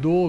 2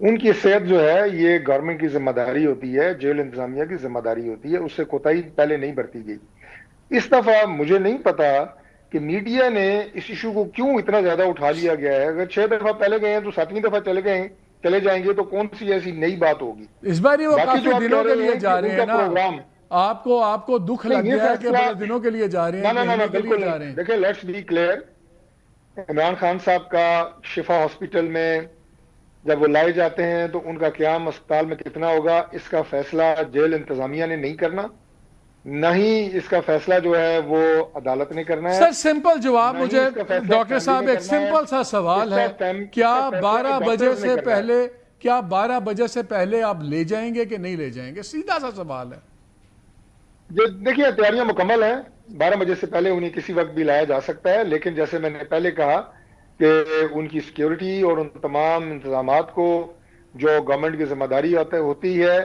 ان کی صحت جو ہے یہ گورنمنٹ کی ذمہ داری ہوتی ہے، جیل انتظامیہ کی ذمہ داری ہوتی ہے، اس سے کوتاہی پہلے نہیں برتی گئی۔ اس دفعہ مجھے نہیں پتا کہ میڈیا نے اس ایشو کو کیوں اتنا زیادہ اٹھا لیا گیا ہے۔ اگر 6 دفعہ پہلے گئے ہیں تو 7ویں دفعہ چلے جائیں گے تو کون سی ایسی نئی بات ہوگی؟ اس بار وہ باقی کافی جو آپ دنوں کہہ کے رہے لیے ہیں جا کہ رہے ان ہیں کا نا، پروگرام، آپ کو دکھ نہیں لگ یہ گیا ہے کہ فیصلہ، بڑے دنوں کے لیے جا رہے ہیں، ایک نہ مہینے کے لیے بالکل جا نہیں۔ رہے ہیں۔ دیکھیں let's be clear, Imran Khan صاحب کا شفا ہاسپٹل میں جب وہ لائے جاتے ہیں تو ان کا قیام اسپتال میں کتنا ہوگا، اس کا فیصلہ جیل انتظامیہ نے نہیں کرنا، نہ ہی اس کا فیصلہ جو ہے وہ عدالت نے کرنا ہے، سر سمپل جواب نہ مجھے، ہی اس کا فیصلہ ڈاکٹر فیملی صاحب نے ایک کرنا ہے، سمپل سا سوال ہے، اس کا کیا فیصلہ 12 بجے ڈاکٹرز نے سے کرنا ہے۔ پہلے، کیا 12 بجے سے پہلے آپ لے جائیں گے کہ نہیں لے جائیں گے؟ سیدھا سا سوال ہے۔ جو دیکھیے تیاریاں مکمل ہیں، 12 بجے سے پہلے انہیں کسی وقت بھی لایا جا سکتا ہے، لیکن جیسے میں نے پہلے کہا کہ ان کی سیکیورٹی اور ان تمام انتظامات کو جو گورنمنٹ کی ذمہ داری ہوتی ہے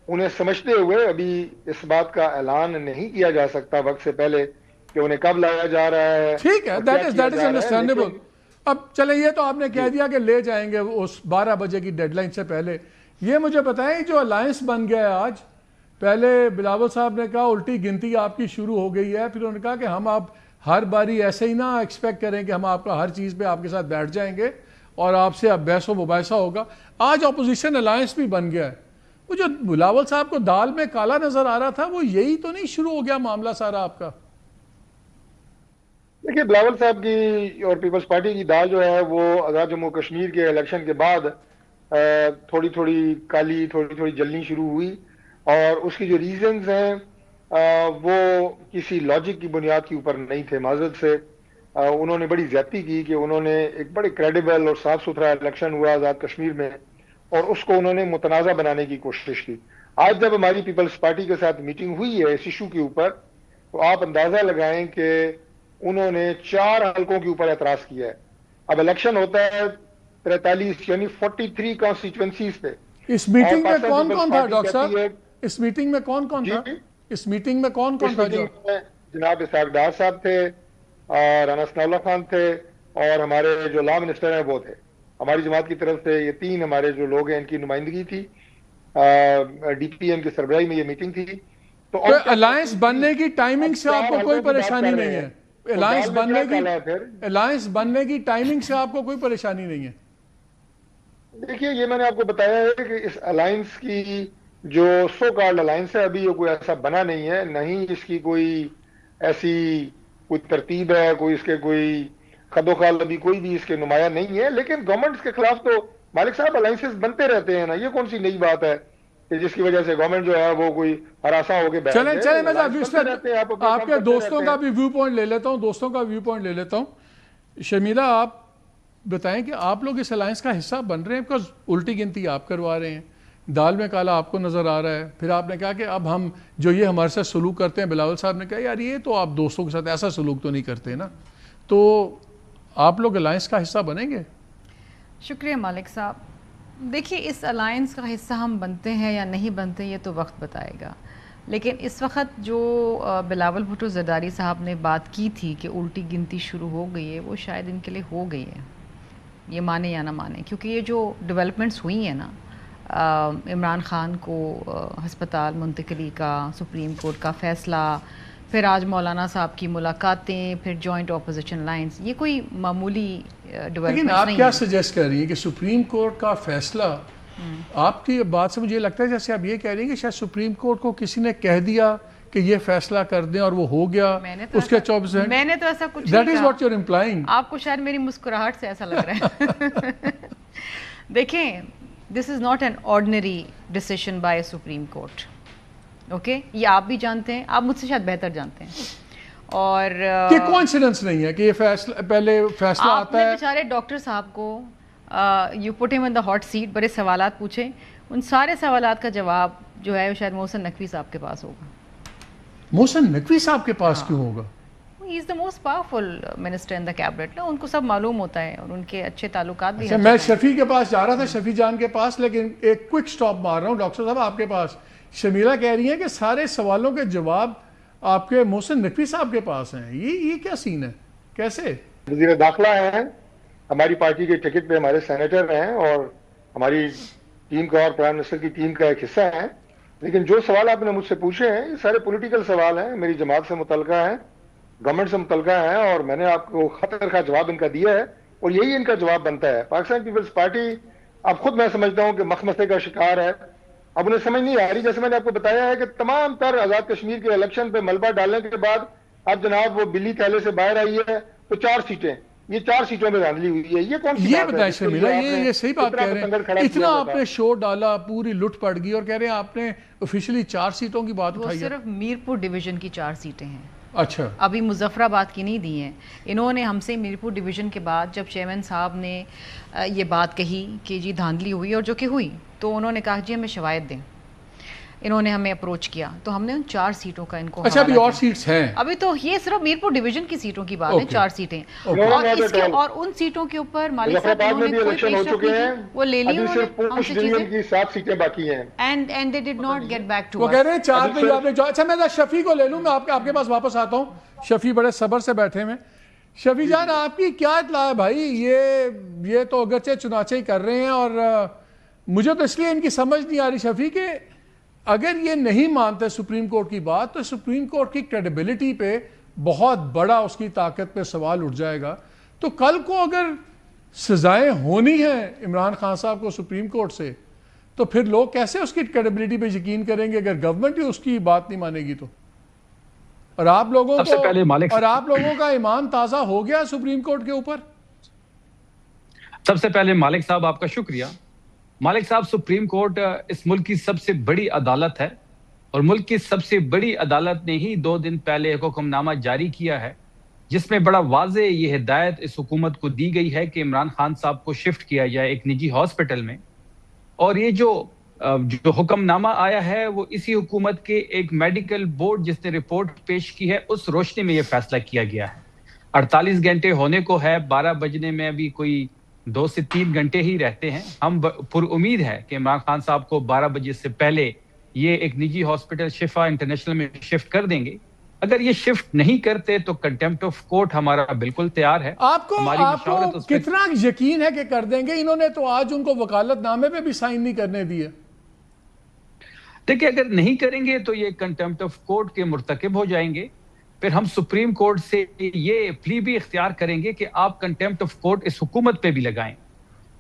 انہیں سمجھتے ہوئے ابھی اس بات کا اعلان نہیں کیا جا سکتا وقت سے پہلے کہ انہیں کب لایا جا رہا ہے ٹھیک ہے، اور کیا دیٹ کیا از جا رہا ہے، انڈرسٹینڈیبل۔ لیکن اب چلیں، یہ تو آپ نے کہہ جی دیا کہ لے جائیں گے اس 12 بجے کی ڈیڈ لائن سے پہلے۔ یہ مجھے بتائیں، جو الائنس بن گیا ہے آج، پہلے بلاول صاحب نے کہا الٹی گنتی آپ کی شروع ہو گئی ہے، پھر انہوں نے کہا کہ ہم آپ ہر باری ایسے ہی نہ ایکسپیکٹ کریں کہ ہم آپ کا ہر چیز پہ آپ کے ساتھ بیٹھ جائیں گے اور آپ سے اب بحث و مباحثہ ہوگا۔ آج اپوزیشن الائنس بھی بن گیا ہے۔ وہ جو بلاول صاحب کو دال میں کالا نظر آ رہا تھا، وہ یہی تو نہیں شروع ہو گیا معاملہ سارا آپ کا؟ دیکھیے بلاول صاحب کی اور پیپلز پارٹی کی دال جو ہے وہ آزاد جموں کشمیر کے الیکشن کے بعد تھوڑی تھوڑی کالی، تھوڑی تھوڑی جلنی شروع ہوئی، اور اس کی جو ریزنز ہیں وہ کسی لاجک کی بنیاد کے اوپر نہیں تھے۔ معذرت سے انہوں نے بڑی زیادتی کی کہ انہوں نے ایک بڑے کریڈیبل اور صاف ستھرا الیکشن ہوا آزاد کشمیر میں، اور اس کو انہوں نے متنازع بنانے کی کوشش کی۔ آج جب ہماری پیپلز پارٹی کے ساتھ میٹنگ ہوئی ہے اس ایشو کے اوپر، تو آپ اندازہ لگائیں کہ انہوں نے 4 حلقوں کے اوپر اعتراض کیا ہے۔ اب الیکشن ہوتا ہے 43 یعنی 43 کانسٹیچوئنسیز پہ، اس اور میٹنگ میں پاکستان کون پیپلز کون تھا پارٹی ڈاکٹر صاحب؟ کہتی ہے اس میٹنگ میں کون کون جی، تھا؟ اس میٹنگ میں کون کون اس تھا جو؟ میٹنگ میں جناب اسحاق ڈار صاحب تھے، اور رانا ثناء اللہ خان تھے، اور ہمارے جو لا منسٹر ہیں وہ تھے۔ ہماری جماعت کی طرف سے یہ 3 ہمارے جو لوگ ہیں ان کی نمائندگی تھی، ڈی پی ایم کی سربراہی میں یہ میٹنگ تھی۔ تو تو اب کیا الائنس بننے کی اب ٹائمنگ سے آپ 4 کو کوئی حلقوں کی بات پریشانی کر نہیں رہے ہے؟ ہیں، تو دال میں کیا کالا ہے پھر؟ الائنس بننے کی ٹائمنگ سے آپ کو کوئی پریشانی نہیں ہے؟ دیکھیے یہ میں نے آپ کو بتایا ہے کہ اس الائنس کی جو سو کالڈ الائنس ہے ابھی یہ کوئی ایسا بنا نہیں ہے، نہ ہی اس کی کوئی ایسی کوئی ترتیب ہے، کوئی اس کے کوئی خد و خال ابھی کوئی بھی اس کے نمایاں نہیں ہے۔ لیکن گورنمنٹ کے خلاف تو مالک صاحب الائنسز بنتے رہتے ہیں نا، یہ کون سی نئی بات ہے کہ جس کی وجہ سے گورنمنٹ جو ہے وہ کوئی ہراساں ہو کے بیٹھ چلیں جائے؟ میں الائنس اس بنتے رہتے ہیں، آپ اپنا کام کے کرتے دوستوں رہتے کا ہیں۔ بھی ویو پوائنٹ لے لیتا ہوں۔ شمیلہ، آپ بتائیں کہ آپ لوگ اس الائنس کا حصہ بن رہے ہیں، بیکاز الٹی گنتی آپ کروا رہے ہیں، دال میں کالا آپ کو نظر آ رہا ہے، پھر آپ نے کہا کہ اب ہم جو یہ ہمارے ساتھ سلوک کرتے ہیں، بلاول صاحب نے کہا یار یہ تو آپ دوستوں کے ساتھ ایسا سلوک تو نہیں کرتے نا، تو آپ لوگ الائنس کا حصہ بنیں گے؟ شکریہ مالک صاحب۔ دیکھیے اس الائنس کا حصہ ہم بنتے ہیں یا نہیں بنتے یہ تو وقت بتائے گا، لیکن اس وقت جو بلاول بھٹو زرداری صاحب نے بات کی تھی کہ الٹی گنتی شروع ہو گئی ہے، وہ شاید ان کے لیے ہو گئی ہے، یہ مانے یا نہ مانے، کیونکہ یہ جو ڈیولپمنٹس ہوئی ہیں نا، عمران خان کو ہسپتال منتقلی کا، سپریم کورٹ کا فیصلہ، پھر آج مولانا صاحب کی ملاقاتیں، پھر جوائنٹ اپوزیشن لائنز، یہ کوئی معمولی ڈیولپمنٹس لیکن نہیں آپ ہیں۔ کیا سجیسٹ کر رہی ہیں کہ سپریم کورٹ کا فیصلہ، آپ کی بات سے مجھے لگتا ہے جیسے آپ یہ کہہ رہی ہیں کہ شاید سپریم کورٹ کو کسی نے کہہ دیا کہ یہ فیصلہ کر دیں اور وہ ہو گیا اس کے 24 گھنٹے، میں نے تو ایسا کچھ دیٹ نہیں از کہا۔ What you are implying. آپ کو شاید میری مسکراہٹ سے ایسا لگ رہا ہے۔ دیکھیں، this is not an ordinary decision by Supreme Court, okay, یہ آپ بھی جانتے ہیں، آپ مجھ سے شاید بہتر جانتے ہیں، اور یہ کوئنسیڈنس نہیں ہے کہ یہ فیصلہ پہلے فیصلہ آپ آتا نے ہے۔ بیچارے ڈاکٹر صاحب کو یو پٹ ہم ان دا ہاٹ سیٹ، بڑے سوالات پوچھے، ان سارے سوالات کا جواب جو ہے شاید محسن نقوی صاحب کے پاس ہوگا۔ محسن نقوی صاحب کے پاس کیوں ہوگا؟ He is the most powerful minister in the cabinet, ان کو سب معلوم ہوتا ہے اور ان کے اچھے تعلقات بھی ہیں۔ میں شفیع کے پاس جا رہا تھا، شفیع جان کے پاس، لیکن ایک کوئک سٹاپ مار رہا ہوں ڈاکٹر صاحب آپ کے پاس۔ شمیلہ کہہ رہی ہیں کہ سارے سوالوں کے جواب آپ کے محسن نقوی صاحب کے پاس ہیں، یہ کیا سین ہے، کیسے؟ وزیر داخلہ ہیں، ہماری پارٹی کے ٹکٹ پہ ہمارے سینیٹر ہیں، اور ہماری ٹیم کا اور پرائم منسٹر کی ٹیم کا ایک حصہ ہیں. لیکن جو سوال آپ نے مجھ سے پوچھے ہیں یہ سارے پولیٹیکل سوال ہیں, میری جماعت سے متعلقہ ہیں, گورنمنٹ سے متعلقہ ہیں, اور میں نے آپ کو خطر کا جواب ان کا دیا ہے اور یہی ان کا جواب بنتا ہے. پاکستان پیپلز پارٹی اب خود میں سمجھتا ہوں کہ مخمسے کا شکار ہے. اب انہیں سمجھ نہیں آ رہی, جیسے میں نے آپ کو بتایا ہے کہ تمام تر آزاد کشمیر کے الیکشن پہ ملبہ ڈالنے کے بعد اب جناب وہ بلی تھیلے سے باہر آئی ہے تو 4 سیٹیں, یہ 4 سیٹوں میں دھاندلی ہوئی ہے. یہ کون سی یہ بات ہے بتائیں جس کے شرمیلا, لیے آپ نے یہ صحیح بات اتنا کہہ رہے پتنگڑ کھڑا ہیں, کیا اتنا ہوا آپ تھا؟ نے شور ڈالا, پوری لٹ پڑ گئی, اور کہہ رہے ہیں آپ نے آفیشلی 4 سیٹوں کی بات وہ اٹھائی ہے. صرف میرپور ڈویژن کی 4 سیٹیں ہیں, اچھا, ابھی مظفر آباد کی نہیں دی ہیں. انہوں نے ہم سے میرپور ڈویژن کے بعد جب چیئرمین صاحب نے یہ بات کہی کہ جی دھاندلی ہوئی, اور جو کہ ہوئی, تو انہوں نے کہا جی ہمیں شواہد دیں. انہوں نے ہمیں اپروچ کیا تو ہم نے ان 4 سیٹوں کا ان کو اچھا, ابھی اور سیٹس ہیں؟ ابھی تو یہ صرف میرپور ڈویژن کی سیٹوں کی بات ہے, 4 سیٹیں, اور ان سیٹوں کے اوپر مالک صاحب انہوں نے کوئی پیش رفت نہیں کی, وہ لے لی انہوں نے ہم سے چیزیں, کی 7 سیٹیں باقی ہیں, and they did not get back to us. وہ کہہ رہے ہیں 4 پہ آپ نے. اچھا, میں شفیع کو لے لوں, میں آپ کے پاس واپس آتا ہوں. شفیع بڑے صبر سے بیٹھے ہیں. شفیع جان, آپ کی کیا اطلاع ہے بھائی؟ یہ تو اگرچہ چنانچہ ہی کر رہے ہیں, اور مجھے تو اس لیے ان کی سمجھ نہیں آ رہی شفیع کہ اگر یہ نہیں مانتے سپریم کورٹ کی بات تو سپریم کورٹ کی کریڈیبلٹی پہ بہت بڑا, اس کی طاقت پہ سوال اٹھ جائے گا. تو کل کو اگر سزائیں ہونی ہیں عمران خان صاحب کو سپریم کورٹ سے, تو پھر لوگ کیسے اس کی کریڈیبلٹی پہ یقین کریں گے اگر گورنمنٹ ہی اس کی بات نہیں مانے گی تو؟ اور آپ لوگوں کا ایمان تازہ ہو گیا سپریم کورٹ کے اوپر. سب سے پہلے مالک صاحب آپ کا شکریہ. مالک صاحب, سپریم کورٹ اس ملک کی سب سے بڑی عدالت ہے, اور ملک کی سب سے بڑی عدالت نے ہی 2 دن پہلے ایک حکم نامہ جاری کیا ہے جس میں بڑا واضح یہ ہدایت اس حکومت کو دی گئی ہے کہ عمران خان صاحب کو شفٹ کیا جائے ایک نجی ہاسپٹل میں. اور یہ جو حکم نامہ آیا ہے وہ اسی حکومت کے ایک میڈیکل بورڈ جس نے رپورٹ پیش کی ہے اس روشنی میں یہ فیصلہ کیا گیا ہے. 48 گھنٹے ہونے کو ہے, 12 بجنے میں ابھی کوئی 2 سے 3 گھنٹے ہی رہتے ہیں. ہم پر امید ہے کہ عمران خان صاحب کو 12 بجے سے پہلے یہ ایک نجی ہاسپٹل شفا انٹرنیشنل میں شفٹ کر دیں گے. اگر یہ شفٹ نہیں کرتے تو کنٹیمپٹ آف کورٹ ہمارا بالکل تیار ہے. آپ کو کتنا یقین ہے کہ کر دیں گے؟ انہوں نے تو آج ان کو وکالت نامے پہ بھی سائن نہیں کرنے دیے. دیکھیں, اگر نہیں کریں گے تو یہ کنٹیمپٹ آف کورٹ کے مرتکب ہو جائیں گے. پھر ہم سپریم کورٹ سے یہ پلی بھی اختیار کریں گے کہ آپ کنٹیمپٹ آف کورٹ اس حکومت پہ بھی لگائیں.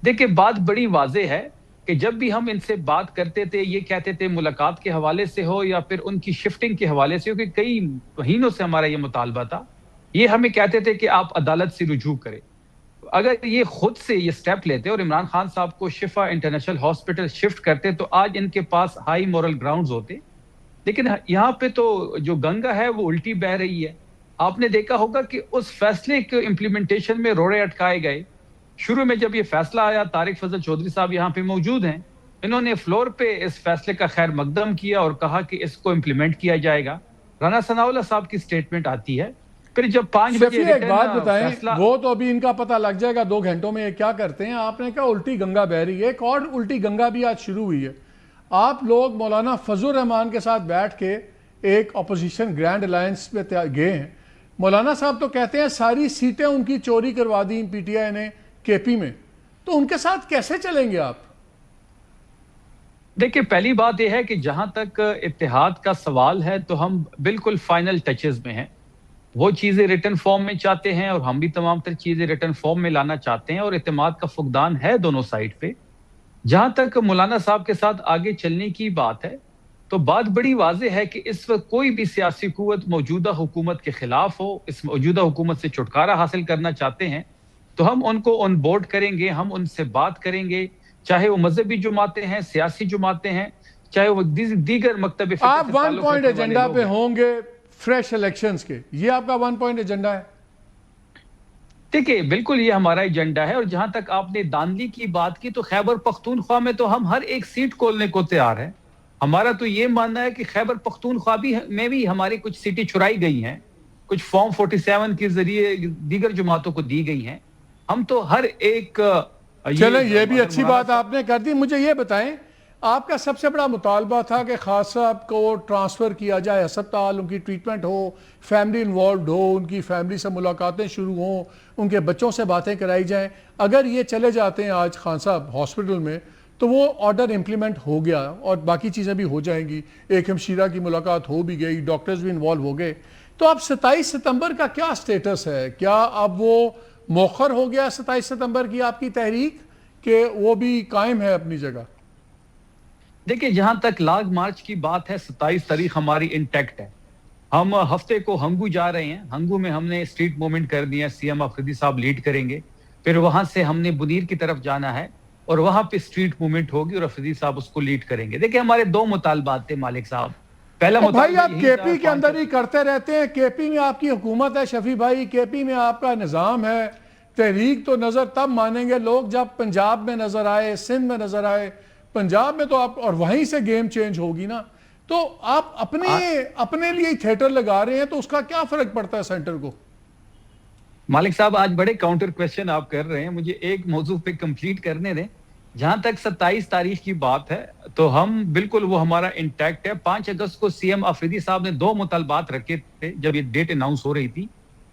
دیکھیں, بات بڑی واضح ہے کہ جب بھی ہم ان سے بات کرتے تھے یہ کہتے تھے ملاقات کے حوالے سے ہو یا پھر ان کی شفٹنگ کے حوالے سے ہو, کہ کئی مہینوں سے ہمارا یہ مطالبہ تھا, یہ ہمیں کہتے تھے کہ آپ عدالت سے رجوع کریں. اگر یہ خود سے یہ سٹیپ لیتے اور عمران خان صاحب کو شفا انٹرنیشنل ہاسپٹل شفٹ کرتے تو آج ان کے پاس ہائی مورل گراؤنڈز ہوتے. لیکن یہاں پہ تو جو گنگا ہے وہ الٹی بہ رہی ہے. آپ نے دیکھا ہوگا کہ اس فیصلے کے امپلیمنٹیشن میں روڑے اٹکائے گئے. شروع میں جب یہ فیصلہ آیا, طارق فضل چودھری صاحب یہاں پہ موجود ہیں, انہوں نے فلور پہ اس فیصلے کا خیر مقدم کیا اور کہا کہ اس کو امپلیمنٹ کیا جائے گا. رانا ثناء اللہ صاحب کی سٹیٹمنٹ آتی ہے. پھر جب 5 بجے ایک بات بتائیں, وہ تو ابھی ان کا پتہ لگ جائے گا 2 گھنٹوں میں یہ کیا کرتے ہیں. آپ نے کہا الٹی گنگا بہ رہی ہے, ایک اور الٹی گنگا بھی آج شروع ہوئی ہے. آپ لوگ مولانا فضل الرحمان کے ساتھ بیٹھ کے ایک اپوزیشن گرینڈ الائنس پہ گئے ہیں. مولانا صاحب تو کہتے ہیں ساری سیٹیں ان کی چوری کروا دیں پی ٹی آئی نے کے پی میں, تو ان کے ساتھ کیسے چلیں گے آپ؟ دیکھیں, پہلی بات یہ ہے کہ جہاں تک اتحاد کا سوال ہے تو ہم بالکل فائنل ٹچز میں ہیں. وہ چیزیں ریٹن فارم میں چاہتے ہیں اور ہم بھی تمام تر چیزیں ریٹن فارم میں لانا چاہتے ہیں, اور اعتماد کا فقدان ہے دونوں سائڈ پہ. جہاں تک مولانا صاحب کے ساتھ آگے چلنے کی بات ہے تو بات بڑی واضح ہے کہ اس وقت کوئی بھی سیاسی قوت موجودہ حکومت کے خلاف ہو, اس موجودہ حکومت سے چھٹکارا حاصل کرنا چاہتے ہیں تو ہم ان کو آن بورڈ کریں گے, ہم ان سے بات کریں گے, چاہے وہ مذہبی جماعتیں ہیں, سیاسی جماعتیں ہیں, چاہے وہ دیگر مکتب فکر. آپ 1 پوائنٹ ایجنڈا پہ ہوں گے فریش الیکشنز کے, یہ آپ کا 1 پوائنٹ ایجنڈا ہے؟ دیکھیں, بالکل یہ ہمارا ایجنڈا ہے. اور جہاں تک آپ نے داندلی کی بات کی تو خیبر پختونخوا میں تو ہم ہر ایک سیٹ کھولنے کو تیار ہیں. ہمارا تو یہ ماننا ہے کہ خیبر پختونخوا میں بھی ہماری کچھ سیٹیں چرائی گئی ہیں, کچھ فارم 47 کے ذریعے دیگر جماعتوں کو دی گئی ہیں. ہم تو ہر ایک چلیں, یہ بھی اچھی بات آپ نے کر دی. مجھے یہ بتائیں, آپ کا سب سے بڑا مطالبہ تھا کہ خاص صاحب کو ٹرانسفر کیا جائے اسپتال, ان کی ٹریٹمنٹ ہو, فیملی انوالوڈ ہو, ان کی فیملی سے ملاقاتیں شروع ہوں, ان کے بچوں سے باتیں کرائی جائیں. اگر یہ چلے جاتے ہیں آج خان صاحب ہاسپٹل میں تو وہ آرڈر امپلیمنٹ ہو گیا اور باقی چیزیں بھی ہو جائیں گی. ایک ہمشیرہ کی ملاقات ہو بھی گئی, ڈاکٹرز بھی انوالو ہو گئے. تو اب 27 ستمبر کا کیا سٹیٹس ہے؟ کیا اب وہ مؤخر ہو گیا 27 ستمبر کی آپ کی تحریک کہ وہ بھی قائم ہے اپنی جگہ؟ دیکھیں جہاں تک لاگ مارچ کی بات ہے 27 تاریخ ہماری انٹیکٹ ہے. ہم ہفتے کو ہنگو جا رہے ہیں. ہنگو میں ہم نے اسٹریٹ موومنٹ کر دیا, سی ایم افریدی صاحب لیڈ کریں گے. پھر وہاں سے ہم نے بنیر کی طرف جانا ہے اور وہاں پہ اسٹریٹ موومنٹ ہوگی اور افریدی صاحب اس کو لیڈ کریں گے. دیکھیں ہمارے 2 مطالبات تھے مالک صاحب. پہلا بھائی آپ یہی کے تھا پی کے اندر ہی کرتے رہتے ہیں. کے پی میں آپ کی حکومت ہے شفیع بھائی, کے پی میں آپ کا نظام ہے. تحریک تو نظر تب مانیں گے لوگ جب پنجاب میں نظر آئے, سندھ میں نظر آئے. پنجاب میں تو آپ, اور وہیں سے گیم چینج ہوگی نا. تو آپ اپنے لیے تھیٹر لگا رہے ہیں, تو اس کا کیا فرق پڑتا ہے سینٹر کو؟ مالک صاحب آج بڑے کاؤنٹر کویسچن آپ کر رہے ہیں. مجھے ایک موضوع پہ کمپلیٹ کرنے دیں. جہاں تک 27 تاریخ کی بات ہے تو ہم بالکل وہ ہمارا انٹیکٹ ہے. 5 اگست کو سی ایم افریدی صاحب نے 2 مطالبات رکھے تھے جب یہ ڈیٹ اناؤنس ہو رہی تھی.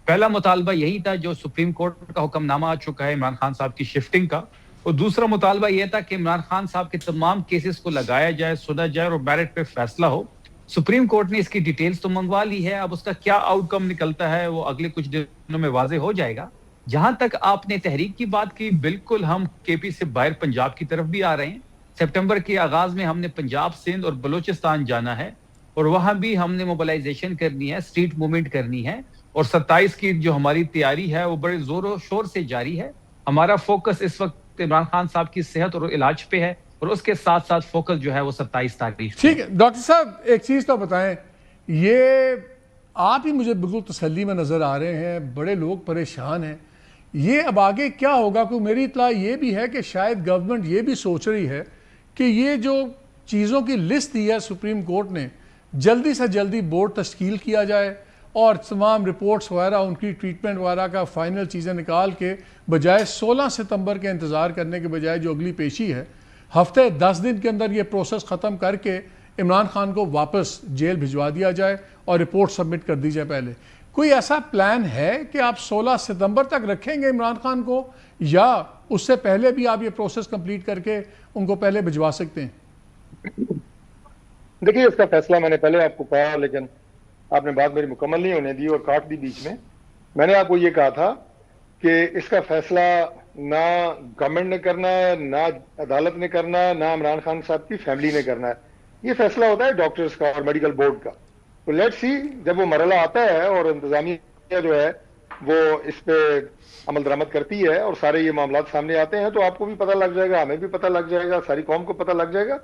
پہلا مطالبہ یہی تھا جو سپریم کورٹ کا حکم نامہ آ چکا ہے عمران خان صاحب کی شفٹنگ کا, اور دوسرا مطالبہ یہ تھا کہ عمران خان صاحب کے تمام کیسز کو لگایا جائے, سنا جائے اور میرٹ پہ فیصلہ ہو. سپریم کورٹ نے اس کی ڈیٹیلز تو منگوا لی ہے, اب اس کا کیا آؤٹ کم نکلتا ہے وہ اگلے کچھ دنوں میں واضح ہو جائے گا. جہاں تک آپ نے تحریک کی بات کی, بالکل ہم کے پی سے باہر پنجاب کی طرف بھی آ رہے ہیں. سپٹمبر کے آغاز میں ہم نے پنجاب, سندھ اور بلوچستان جانا ہے اور وہاں بھی ہم نے موبلائزیشن کرنی ہے, اسٹریٹ موومنٹ کرنی ہے. اور 27 کی جو ہماری تیاری ہے وہ بڑے زور و شور سے جاری ہے. ہمارا فوکس اس وقت عمران خان صاحب کی صحت اور علاج پہ ہے, اور اس کے ساتھ ساتھ فوکس جو ہے وہ 27 تاریخ. ٹھیک ہے ڈاکٹر صاحب, ایک چیز تو بتائیں, یہ آپ ہی مجھے بالکل تسلی میں نظر آ رہے ہیں, بڑے لوگ پریشان ہیں. یہ اب آگے کیا ہوگا؟ کوئی میری اطلاع یہ بھی ہے کہ شاید گورنمنٹ یہ بھی سوچ رہی ہے کہ یہ جو چیزوں کی لسٹ دی ہے سپریم کورٹ نے, جلدی سے جلدی بورڈ تشکیل کیا جائے اور تمام رپورٹس وغیرہ, ان کی ٹریٹمنٹ وغیرہ کا فائنل چیزیں نکال کے, بجائے 16 ستمبر کے انتظار کرنے کے بجائے جو اگلی پیشی ہے, ہفتے 10 دن کے اندر یہ پروسیس ختم کر کے عمران خان کو واپس جیل بھجوا دیا جائے اور رپورٹ سبمٹ کر دی جائے پہلے. کوئی ایسا پلان ہے کہ آپ 16 ستمبر تک رکھیں گے عمران خان کو, یا اس سے پہلے بھی آپ یہ پروسیس کمپلیٹ کر کے ان کو پہلے بھجوا سکتے ہیں؟ دیکھیے اس کا فیصلہ میں نے پہلے آپ کو کہا, لیکن آپ نے بات میری مکمل نہیں ہونے دی اور کاٹ دی بیچ میں. میں نے آپ کو یہ کہا تھا کہ اس کا فیصلہ نہ گورنمنٹ نے کرنا ہے, نہ عدالت نے کرنا ہے, نہ عمران خان صاحب کی فیملی نے کرنا ہے. یہ فیصلہ ہوتا ہے ڈاکٹرز کا اور میڈیکل بورڈ کا. تو لیٹ سی, جب وہ مرحلہ آتا ہے اور انتظامیہ جو ہے وہ اس پہ عمل درآمد کرتی ہے اور سارے یہ معاملات سامنے آتے ہیں, تو آپ کو بھی پتہ لگ جائے گا, ہمیں بھی پتہ لگ جائے گا, ساری قوم کو پتہ لگ جائے گا.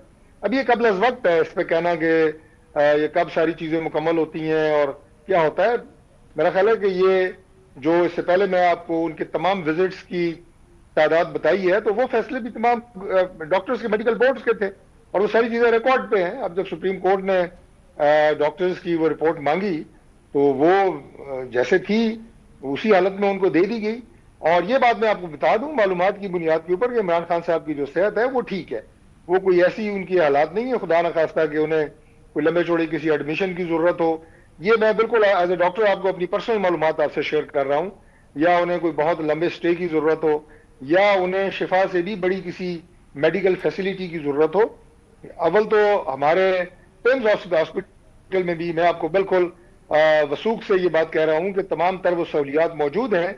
اب یہ قبل از وقت ہے اس پہ کہنا کہ یہ کب ساری چیزیں مکمل ہوتی ہیں اور کیا ہوتا ہے. میرا خیال ہے کہ یہ جو اس سے پہلے میں آپ کو ان کے تمام وزٹس کی تعداد بتائی ہے, تو وہ فیصلے بھی تمام ڈاکٹرز کے, میڈیکل بورڈز کے تھے, اور وہ ساری چیزیں ریکارڈ پہ ہیں. اب جب سپریم کورٹ نے ڈاکٹرز کی وہ رپورٹ مانگی تو وہ جیسے تھی اسی حالت میں ان کو دے دی گئی. اور یہ بات میں آپ کو بتا دوں معلومات کی بنیاد کے اوپر کہ عمران خان صاحب کی جو صحت ہے وہ ٹھیک ہے. وہ کوئی ایسی ان کی حالات نہیں ہے خدا نخواستہ کہ انہیں کوئی لمبے چوڑے کسی ایڈمیشن کی ضرورت ہو. یہ میں بالکل ایز اے ڈاکٹر آپ کو اپنی پرسنل معلومات آپ سے شیئر کر رہا ہوں. یا انہیں کوئی بہت لمبے سٹے کی ضرورت ہو, یا انہیں شفا سے بھی بڑی کسی میڈیکل فیسلٹی کی ضرورت ہو. اول تو ہمارے پمز ہاسپٹل میں بھی میں آپ کو بالکل وثوق سے یہ بات کہہ رہا ہوں کہ تمام تر وہ سہولیات موجود ہیں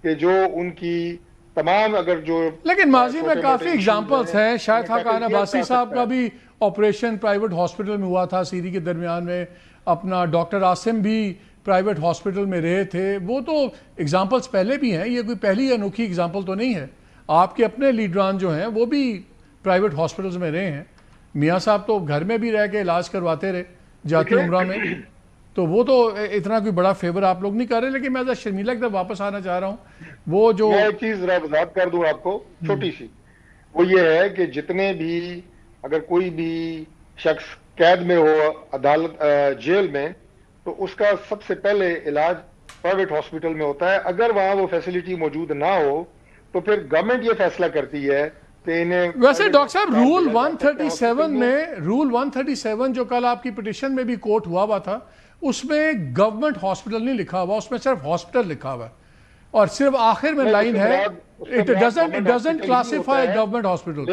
کہ جو ان کی تمام اگر جو, لیکن ماضی میں کافی اگزامپلس ہیں. شاید خاقان عباسی صاحب کا بھی آپریشن پرائیویٹ ہاسپٹل میں ہوا تھا سیری کے درمیان میں, اپنا ڈاکٹر عاصم بھی پرائیویٹ ہاسپٹل میں رہے تھے. وہ تو اگزامپلس پہلے بھی ہیں, یہ کوئی پہلی انوکھی اگزامپل تو نہیں ہے. آپ کے اپنے لیڈران جو ہیں وہ بھی پرائیویٹ ہاسپٹلز میں رہے ہیں. میاں صاحب تو گھر میں بھی رہ کے علاج کرواتے رہے جاتی عمرہ میں, تو وہ تو اتنا کوئی بڑا فیور آپ لوگ نہیں کر رہے. لیکن میں شرمیلا کی طرف واپس آنا چاہ رہا ہوں. وہ جو میں ایک چیز ذرا وضاحت کر دوں آپ کو چھوٹی سی, وہ یہ ہے کہ جتنے بھی اگر کوئی بھی شخص قید میں ہو عدالت جیل میں, تو اس کا سب سے پہلے علاج پرائیویٹ ہاسپٹل میں ہوتا ہے. اگر وہاں وہ فیسلٹی موجود نہ ہو تو پھر گورنمنٹ یہ فیصلہ کرتی ہے کہ انہیں. ویسے ڈاکٹر صاحب رول 137 میں, رول 137 جو کل آپ کی پٹیشن میں بھی کوٹ ہوا تھا, اس میں گورنمنٹ ہاسپٹل نہیں لکھا ہوا, اس میں صرف ہاسپٹل لکھا ہوا ہے, اور صرف آخر میں لائن ہے it doesn't classify government hospital.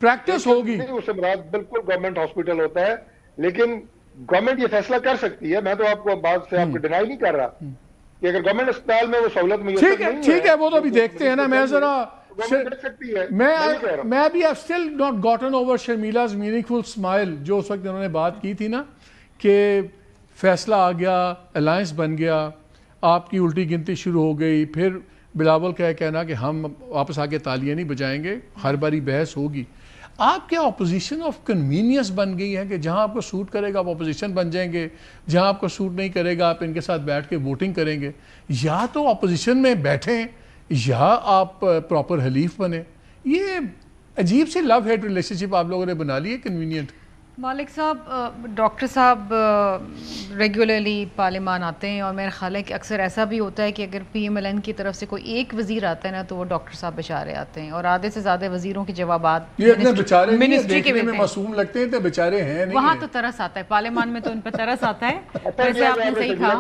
Practice ہوگی. اس سے مراد بالکل گورنمنٹ ہاسپٹل ہوتا ہے, لیکن گورنمنٹ یہ فیصلہ کر سکتی ہے. میں تو آپ کو بات سے آپ کو ڈینائی نہیں کر رہا کہ اگر گورنمنٹ اسپتال میں وہ سہولت میسر نہیں ہے, ٹھیک ہے, وہ تو ابھی دیکھتے ہیں نا. میں ذرا میں بھی I've still not gotten over شرمیلا's meaningful smile جو اس وقت انہوں نے بات کی تھی نا کہ فیصلہ آ گیا, الائنس بن گیا, آپ کی الٹی گنتی شروع ہو گئی, پھر بلاول کا کہنا کہ ہم واپس آ کے تالیاں نہیں بجائیں گے, ہر باری بحث ہوگی. آپ کیا اپوزیشن آف کنوینئنس بن گئی ہے کہ جہاں آپ کو سوٹ کرے گا آپ اپوزیشن بن جائیں گے, جہاں آپ کو سوٹ نہیں کرے گا آپ ان کے ساتھ بیٹھ کے ووٹنگ کریں گے؟ یا تو اپوزیشن میں بیٹھیں یا آپ پراپر حلیف بنیں. یہ عجیب سی لو ہیٹ ریلیشن شپ آپ لوگوں نے بنا لی ہے کنوینئنٹ. مالک صاحب, ڈاکٹر صاحب ریگولرلی پارلیمان آتے ہیں اور میرا خیال ہے کہ اکثر ایسا بھی ہوتا ہے کہ اگر پی ایم ایل این کی طرف سے کوئی ایک وزیر آتا ہے نا تو وہ ڈاکٹر صاحب بیچارے آتے ہیں اور آدھے سے زیادہ وزیروں کے جوابات یہ اتنے بیچارے منسٹری کے میں معصوم لگتے ہیں تو بیچارے ہیں نہیں. وہاں تو ترس آتا ہے, پارلیمان میں تو ان پہ ترس آتا ہے. ویسے آپ نے صحیح کہا,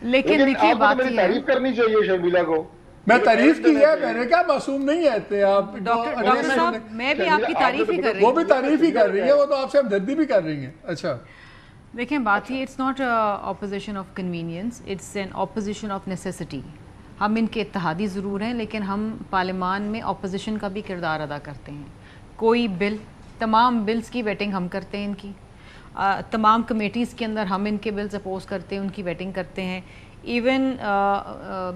لیکن دیکھیے بات یہ ہے, تعریف کرنی چاہیے شرمیلا کو. میں تعریف کی ہے, میں نے کہا معصوم نہیں ہے آپ. ڈاکٹر صاحب میں بھی آپ کی تعریف ہی کر رہی ہوں. وہ بھی تعریف ہی کر رہی ہے, وہ تو آپ سے ہمدردی بھی کر رہی ہیں. اچھا دیکھیں بات یہ, it's not opposition of convenience, it's an opposition of necessity. ہم ان کے اتحادی ضرور ہیں لیکن ہم پارلیمان میں اپوزیشن کا بھی کردار ادا کرتے ہیں. کوئی بل, تمام بلز کی ویٹنگ ہم کرتے ہیں, ان کی تمام کمیٹیز کے اندر ہم ان کے بلز اپوز کرتے ہیں, ان کی ویٹنگ کرتے ہیں. ایون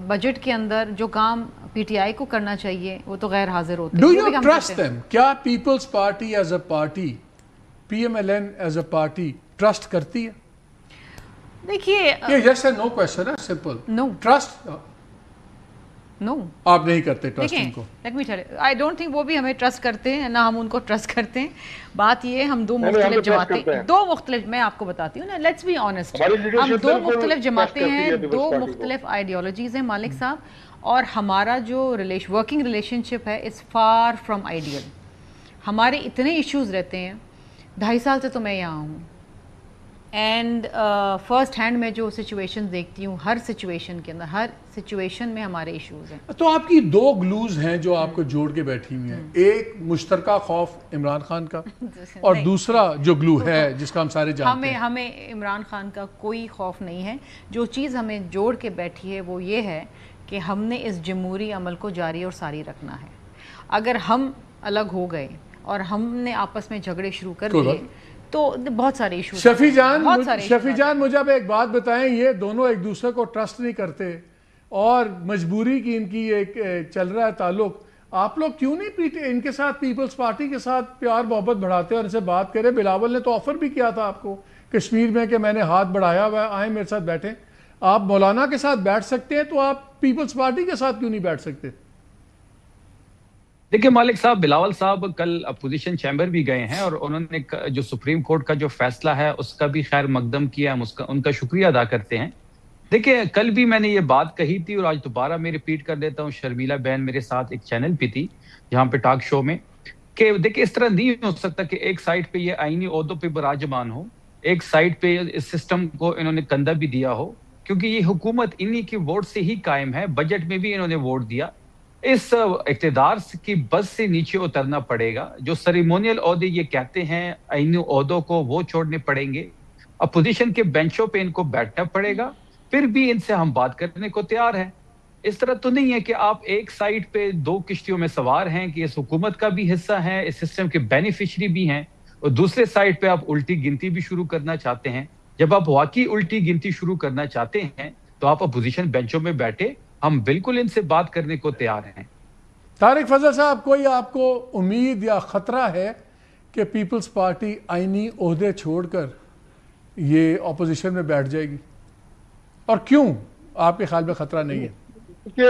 بجٹ کے اندر جو کام پی ٹی آئی کو کرنا چاہیے وہ تو غیر حاضر ہوتے ہیں. Do you trust them? کیا Peoples Party as a party, P M L N as a party trust کرتی ہے؟ دیکھیے یہ یس اینڈ نو کویسچن ہے, سمپل. نو ٹرسٹ نو آپ نہیں کرتے ٹرسٹ ان کو. Let me tell you, I don't think وہ بھی ہمیں ٹرسٹ کرتے ہیں نہ ہم ان کو ٹرسٹ کرتے ہیں. بات یہ ہم دو مختلف جماعتیں, دو مختلف, میں آپ کو بتاتی ہوں نا, لیٹس بی آنیسٹ, ہم دو مختلف جماعتیں ہیں, دو مختلف آئیڈیالوجیز ہیں مالک صاحب, اور ہمارا جو ورکنگ ریلیشن شپ ہے از فار فرام آئیڈیل. ہمارے اتنے ایشوز رہتے ہیں, 2.5 سال سے تو میں یہاں ہوں, اینڈ فرسٹ ہینڈ میں جو سچویشن دیکھتی ہوں, ہر سچویشن کے اندر, ہر سچویشن میں ہمارے ایشوز ہیں. تو آپ کی دو گلوز ہیں جو آپ کو جوڑ کے بیٹھی ہوئی ہیں, ایک مشترکہ خوف عمران خان کا اور دوسرا جو گلو ہے جس کا ہم سارے جانتے ہیں. ہمیں عمران خان کا کوئی خوف نہیں ہے. جو چیز ہمیں جوڑ کے بیٹھی ہے وہ یہ ہے کہ ہم نے اس جمہوری عمل کو جاری اور ساری رکھنا ہے. اگر ہم الگ ہو گئے اور ہم نے آپس میں جھگڑے شروع کر دیے تو بہت سارے ایشوز. شفیع جان مجھے اب ایک بات بتائیں, یہ دونوں ایک دوسرے کو ٹرسٹ نہیں کرتے اور مجبوری کی ان کی ایک چل رہا ہے تعلق, آپ لوگ کیوں نہیں ان کے ساتھ پیپلز پارٹی کے ساتھ پیار محبت بڑھاتے اور ان سے بات کریں؟ بلاول نے تو آفر بھی کیا تھا آپ کو کشمیر میں کہ میں نے ہاتھ بڑھایا ہوا ہے, آئیں میرے ساتھ بیٹھیں. آپ مولانا کے ساتھ بیٹھ سکتے ہیں تو آپ پیپلز پارٹی کے ساتھ کیوں نہیں بیٹھ سکتے؟ دیکھیں مالک صاحب, بلاول صاحب کل اپوزیشن چیمبر بھی گئے ہیں اور انہوں نے جو سپریم کورٹ کا جو فیصلہ ہے اس کا بھی خیر مقدم کیا, ہم ان کا شکریہ ادا کرتے ہیں. دیکھیں کل بھی میں نے یہ بات کہی تھی اور آج دوبارہ میں ریپیٹ کر دیتا ہوں, شرمیلا بہن میرے ساتھ ایک چینل پہ تھی جہاں پہ ٹاک شو میں, کہ دیکھیں اس طرح نہیں ہو سکتا کہ ایک سائڈ پہ یہ آئینی عہدوں پہ براجمان ہو, ایک سائڈ پہ اس سسٹم کو انہوں نے کندھا بھی دیا ہو, کیونکہ یہ حکومت انہی کی ووٹ سے ہی قائم ہے. بجٹ میں بھی انہوں نے ووٹ دیا. اس اقتدار کی بس سے نیچے اترنا پڑے گا. جو سیریمونیل عہدے یہ کہتے ہیں آئینی عہدوں کو وہ چھوڑنے پڑیں گے. اپوزیشن کے بینچوں پہ ان کو بیٹھنا پڑے گا, پھر بھی ان سے ہم بات کرنے کو تیار ہیں. اس طرح تو نہیں ہے کہ آپ ایک سائڈ پہ دو کشتیوں میں سوار ہیں کہ اس حکومت کا بھی حصہ ہیں, اس سسٹم کے بینیفیشری بھی ہیں, اور دوسرے سائڈ پہ آپ الٹی گنتی بھی شروع کرنا چاہتے ہیں. جب آپ واقعی الٹی گنتی شروع کرنا چاہتے ہیں تو آپ اپوزیشن بینچوں میں بیٹھے, ہم بالکل ان سے بات کرنے کو تیار ہیں. طارق فضل صاحب, کوئی آپ کو امید یا خطرہ ہے کہ پیپلز پارٹی آئینی عہدے چھوڑ کر یہ اپوزیشن میں بیٹھ جائے گی, اور کیوں آپ کے خیال میں خطرہ نہیں ہے؟ کہ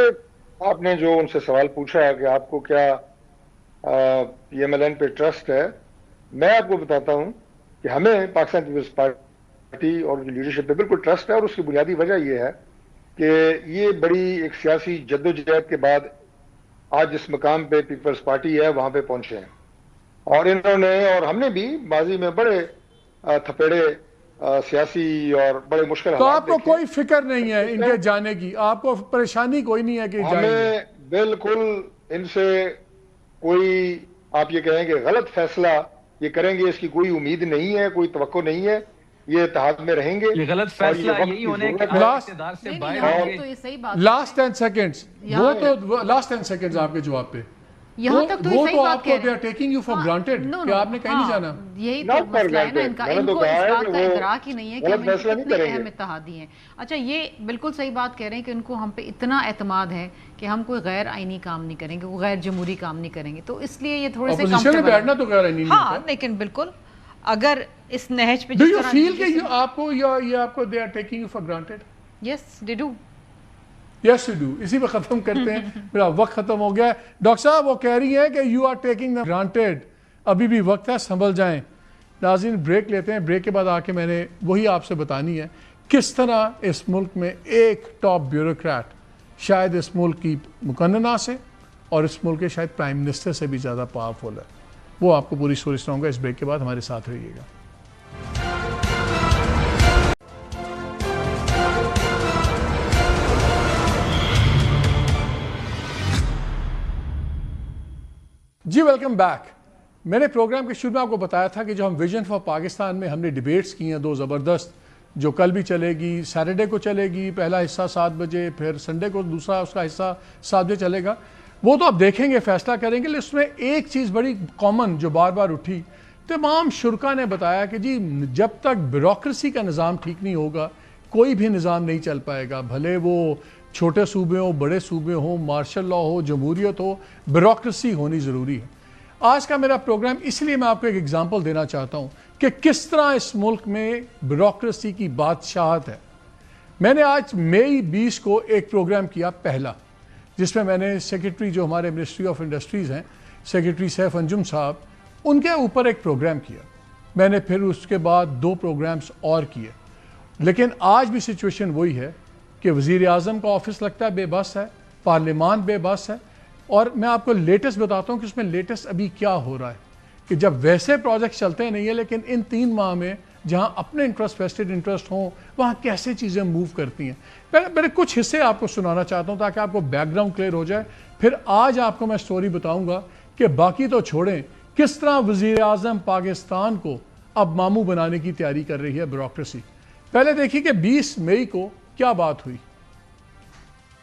آپ نے جو ان سے سوال پوچھا کہ آپ کو کیا پی ایم ایل این پہ ٹرسٹ ہے, میں آپ کو بتاتا ہوں کہ ہمیں پاکستان پیپلز پارٹی اور لیڈرشپ پہ بالکل ٹرسٹ ہے, اور اس کی بنیادی وجہ یہ ہے کہ یہ بڑی ایک سیاسی جدوجہد کے بعد آج جس مقام پہ پیپلز پارٹی ہے وہاں پہ پہنچے ہیں, اور انہوں نے اور ہم نے بھی ماضی میں بڑے تھپیڑے سیاسی اور بڑے مشکل تو آپ کو کوئی فکر نہیں ہے ان کے جانے کی, آپ کو پریشانی کوئی نہیں ہے کہ ہمیں بالکل ان سے کوئی آپ یہ کہیں کہ غلط فیصلہ یہ کریں گے، اس کی کوئی امید نہیں ہے، کوئی توقع نہیں ہے. یہ اتحاد میں رہیں گے. یہ غلط فیصلہ یہی ہونے کہ اقتدار سے باہر ہوں گے. لاسٹ 10 سیکنڈز وہ تو لاسٹ 10 سیکنڈز آپ کے جواب پہ یہاں تک تو صحیح بات کہہ رہے ہیں. ٹیکنگ یو فار گرانٹیڈ کہ آپ نے کہیں نہیں جانا. یہی تو مسئلہ ہے نا ان کا، ان کو اس بات کا ادراک ہی نہیں ہے کہ ہم کتنے اہم اتحادی ہیں. اچھا یہ بالکل صحیح بات کہہ رہے ہیں کہ ان کو ہم پہ اتنا اعتماد ہے کہ ہم کوئی غیر آئینی کام نہیں کریں گے، وہ غیر جمہوری کام نہیں کریں گے، تو اس لیے یہ تھوڑے سے اپوزیشن میں بیٹھنا تو غیر آئینی نہیں ہاں، لیکن بالکل اگر اس نہج پہ ڈو یو فیل کہ آپ کو یا یہ آپ کو they are taking you for granted? Yes they do. Yes you do. اسی پہ ختم کرتے ہیں، میرا وقت ختم ہو گیا ہے. ڈاکٹر صاحب وہ کہہ رہی ہیں کہ یو آر ٹیکنگ گرانٹیڈ، ابھی بھی وقت ہے، سنبھل جائیں. ناظرین بریک لیتے ہیں، بریک کے بعد آ کے میں نے وہی آپ سے بتانی ہے کس طرح اس ملک میں ایک ٹاپ بیوروکریٹ شاید اس ملک کی مقننہ سے اور اس ملک کے شاید پرائم منسٹر سے بھی زیادہ پاورفل ہے. وہ آپ کو پوری سٹوری سناؤں گا اس بریک کے بعد. ہمارے ساتھ رہیے گا. جی ویلکم بیک. میں نے پروگرام کے شروع میں آپ کو بتایا تھا کہ جو ہم ویژن فار پاکستان میں ہم نے ڈیبیٹس کی ہیں 2 زبردست، جو کل بھی چلے گی، سیٹرڈے کو چلے گی پہلا حصہ 7 بجے، پھر سنڈے کو دوسرا اس کا حصہ 7 بجے چلے گا. وہ تو آپ دیکھیں گے، فیصلہ کریں گے. اس میں ایک چیز بڑی کامن جو بار بار اٹھی، تمام شرکا نے بتایا کہ جی جب تک بیوروکریسی کا نظام ٹھیک نہیں ہوگا کوئی بھی نظام نہیں چل پائے گا. بھلے وہ چھوٹے صوبے ہوں، بڑے صوبے ہوں، مارشل لا ہو، جمہوریت ہو، بیوروکریسی ہونی ضروری ہے. آج کا میرا پروگرام اس لیے میں آپ کو ایک ایگزامپل دینا چاہتا ہوں کہ کس طرح اس ملک میں بیوروکریسی کی بادشاہت ہے. میں نے آج مئی 20 کو ایک پروگرام کیا پہلا، جس میں نے سیکرٹری جو ہمارے منسٹری آف انڈسٹریز ہیں، سیکرٹری سیف انجم صاحب، ان کے اوپر ایک پروگرام کیا. میں نے پھر اس کے بعد 2 پروگرامز اور کیے. لیکن آج بھی سچویشن وہی ہے کہ وزیر اعظم کا آفس لگتا ہے بے بس ہے، پارلیمان بے بس ہے. اور میں آپ کو لیٹسٹ بتاتا ہوں کہ اس میں لیٹسٹ ابھی کیا ہو رہا ہے کہ جب ویسے پروجیکٹ چلتے نہیں ہیں لیکن ان 3 ماہ میں جہاں اپنے انٹرسٹ ویسٹڈ انٹرسٹ ہوں وہاں کیسے چیزیں موو کرتی ہیں. میں کچھ حصے آپ کو سنانا چاہتا ہوں تاکہ آپ کو بیک گراؤنڈ کلیئر ہو جائے. پھر آج آپ کو میں سٹوری بتاؤں گا کہ باقی تو چھوڑیں کس طرح وزیر اعظم پاکستان کو اب ماموں بنانے کی تیاری کر رہی ہے بیوروکریسی. پہلے دیکھیے کہ 20 مئی کو کیا بات ہوئی.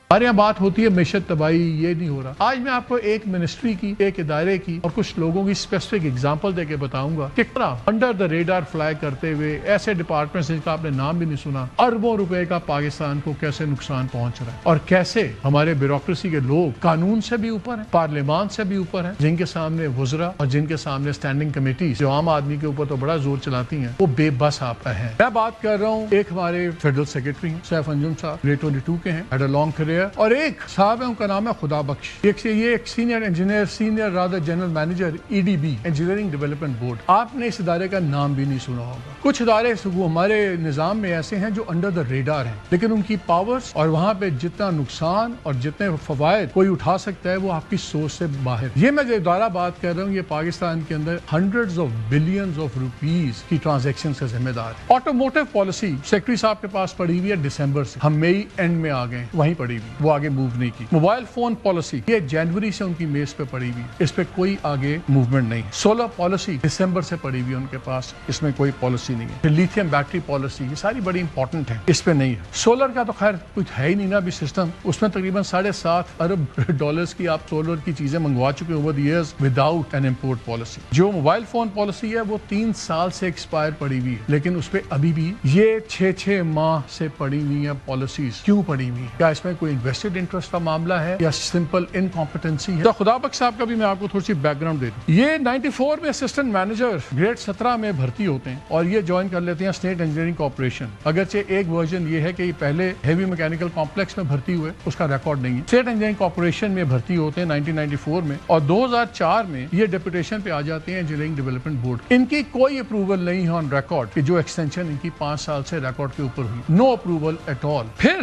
ہمارے یہاں بات ہوتی ہے معیشت تباہی، یہ نہیں ہو رہا. آج میں آپ کو ایک منسٹری کی، ایک ادارے کی اور کچھ لوگوں کی اسپیسیفک اگزامپل دے کے بتاؤں گا کہ انڈر دا ریڈار فلائی کرتے ہوئے ایسے ڈپارٹمنٹس جن کا آپ نے نام بھی نہیں سنا، اربوں روپے کا پاکستان کو کیسے نقصان پہنچ رہا ہے اور کیسے ہمارے بیوروکریسی کے لوگ قانون سے بھی اوپر ہیں، پارلیمان سے بھی اوپر ہیں، جن کے سامنے وزراء اور جن کے سامنے اسٹینڈنگ کمیٹیز جو عام آدمی کے اوپر تو بڑا زور چلاتی ہیں وہ بے بس آپ ہیں. میں بات کر رہا ہوں ایک ہمارے فیڈرل سیکرٹری ہیں سیف انجم صاحب، گریڈ 22 کے ہیں، ہیڈ اے لانگ کیریئر. اور ایک صاحب ہے ان کا نام ہے خدا بخش، یہ ایک senior engineer, senior rather general manager EDB engineering development board. آپ نے اس ادارے کا نام بھی نہیں سنا ہوگا. کچھ ادارے ہمارے نظام میں ایسے ہیں جو انڈر دا ریڈار ہیں لیکن ان کی پاورز اور وہاں پہ جتنا نقصان اور جتنے فوائد کوئی اٹھا سکتا ہے وہ آپ کی سوچ سے باہر. یہ میں جو ادارہ بات کر رہا ہوں یہ پاکستان کے اندر hundreds of billions of rupees کی ٹرانزیکشن کا ذمہ دار ہے. آٹوموٹیو پالیسی سیکرٹری صاحب کے پاس پڑی ہوئی ہے دسمبر سے، ہم مئی اینڈ میں آ گئے، وہیں پڑی ہوئی، وہ آگے موو نہیں کی. موبائل فون پالیسی یہ جنوری سے ان کی میز پہ پڑی ہوئی، اس پہ کوئی آگے موومنٹ نہیں. سولر پالیسی دسمبر سے پڑی ہوئی ان کے پاس، اس میں کوئی پالیسی نہیں ہے. لیتھیم بیٹری پالیسی یہ ساری بڑی امپورٹنٹ ہے، اس پہ نہیں ہے. سولر کا تو خیر کچھ ہے ہی نہیں نا ابھی سسٹم، اس میں تقریباً $7.5 ارب کی آپ سولر کی چیزیں منگوا چکے over the years without an import policy. جو موبائل فون پالیسی ہے وہ 3 سال سے ایکسپائر پڑی ہوئی ہے لیکن اس پہ ابھی بھی یہ 6 ماہ سے پڑی ہوئی ہیں پالیسیز. کیوں پڑی ہوئی؟ کیا اس میں کوئی انویسٹڈ انٹرسٹ کا معاملہ ہے یا سمپل انکمپیٹنسی ہے؟ خدا بخش صاحب کا بھی میں آپ کو تھوڑی سی بیک گراؤنڈ دے دوں. یہ 94 میں اسسٹنٹ مینیجر گریڈ 17 میں بھرتی ہوتے ہیں اور یہ جوائن کر لیتے ہیں اسٹیٹ انجینئرنگ کارپوریشن. اگرچہ ایک ورژن یہ ہے کہ یہ پہلے ہیوی میکینیکل کمپلیکس میں بھرتی ہوئے، اس کا ریکارڈ نہیں ہے. اسٹیٹ انجینئرنگ کارپوریشن میں بھرتی ہوتے ہیں 1994 میں اور 2004 میں یہ ڈیپوٹیشن پہ آ جاتے ہیں انجینئرنگ ڈیولپمنٹ بورڈ. ان کی کوئی اپروول نہیں ہے آن ریکارڈ کہ جو ایکسٹینشن ان کی 5 سال سے ریکارڈ کے اوپر ہوئی. نو اپروول ایٹ آل. پھر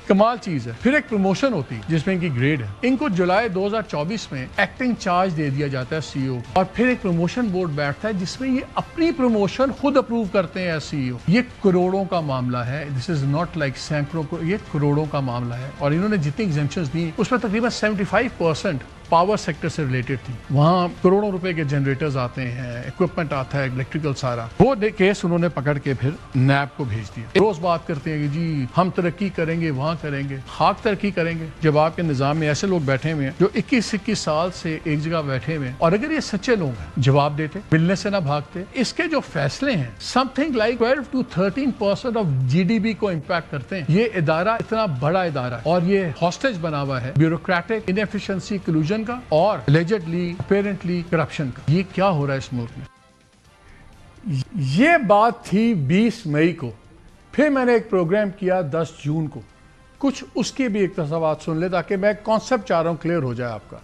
کمال چیز ہے، پھر ایک پروموشن ہوتی جس میں ان کی گریڈ ہے. ان کو جولائی 2024 میں ایکٹنگ چارج دے دیا جاتا ہے CEO اور پھر ایک پروموشن بورڈ بیٹھتا ہے جس میں یہ اپنی پروموشن خود اپروو کرتے ہیں ایز CEO. یہ کروڑوں کا معاملہ ہے. دس از ناٹ لائک سینکڑوں کو، یہ کروڑوں کا معاملہ ہے. اور انہوں نے جتنی ایگزمپشنز دی اس میں تقریباً 75% پاور سیکٹر سے ریلیٹڈ تھی. وہاں کروڑوں روپے کے جنریٹرز آتے ہیں, اکوپمنٹ آتا ہے الیکٹریکل سارا. وہ کیس انہوں نے پکڑ کے پھر نیب کو بھیج دیا. روز بات کرتے ہیں کہ جی ہم ترقی کریں گے, وہاں کریں گے. خاک ترقی کریں گے جب آپ کے نظام میں ایسے لوگ بیٹھے ہوئے ہیں جو 21 سال سے ایک جگہ بیٹھے ہوئے ہیں. اور اگر یہ سچے لوگ ہیں جواب دیتے, ملنے سے نہ بھاگتے. اس کے جو فیصلے ہیں some thing like 12 to 13% of GDP کو امپیکٹ کرتے ہیں. یہ ادارہ اتنا بڑا ادارہ ہے اور یہ ہاسٹیج بنا ہوا ہے بیوروکریٹک انیفیشنسی کلوژن کا اور allegedly apparently کرپشن کا. یہ کیا ہو رہا ہے اس ملک میں؟ یہ بات تھی 20 مئی کو. پھر میں نے ایک پروگرام کیا 10 جون کو. کچھ اس کے بھی اقتباسات سن لے تاکہ میں کانسیپٹ چاہ رہا ہوں کلیئر ہو جائے آپ کا.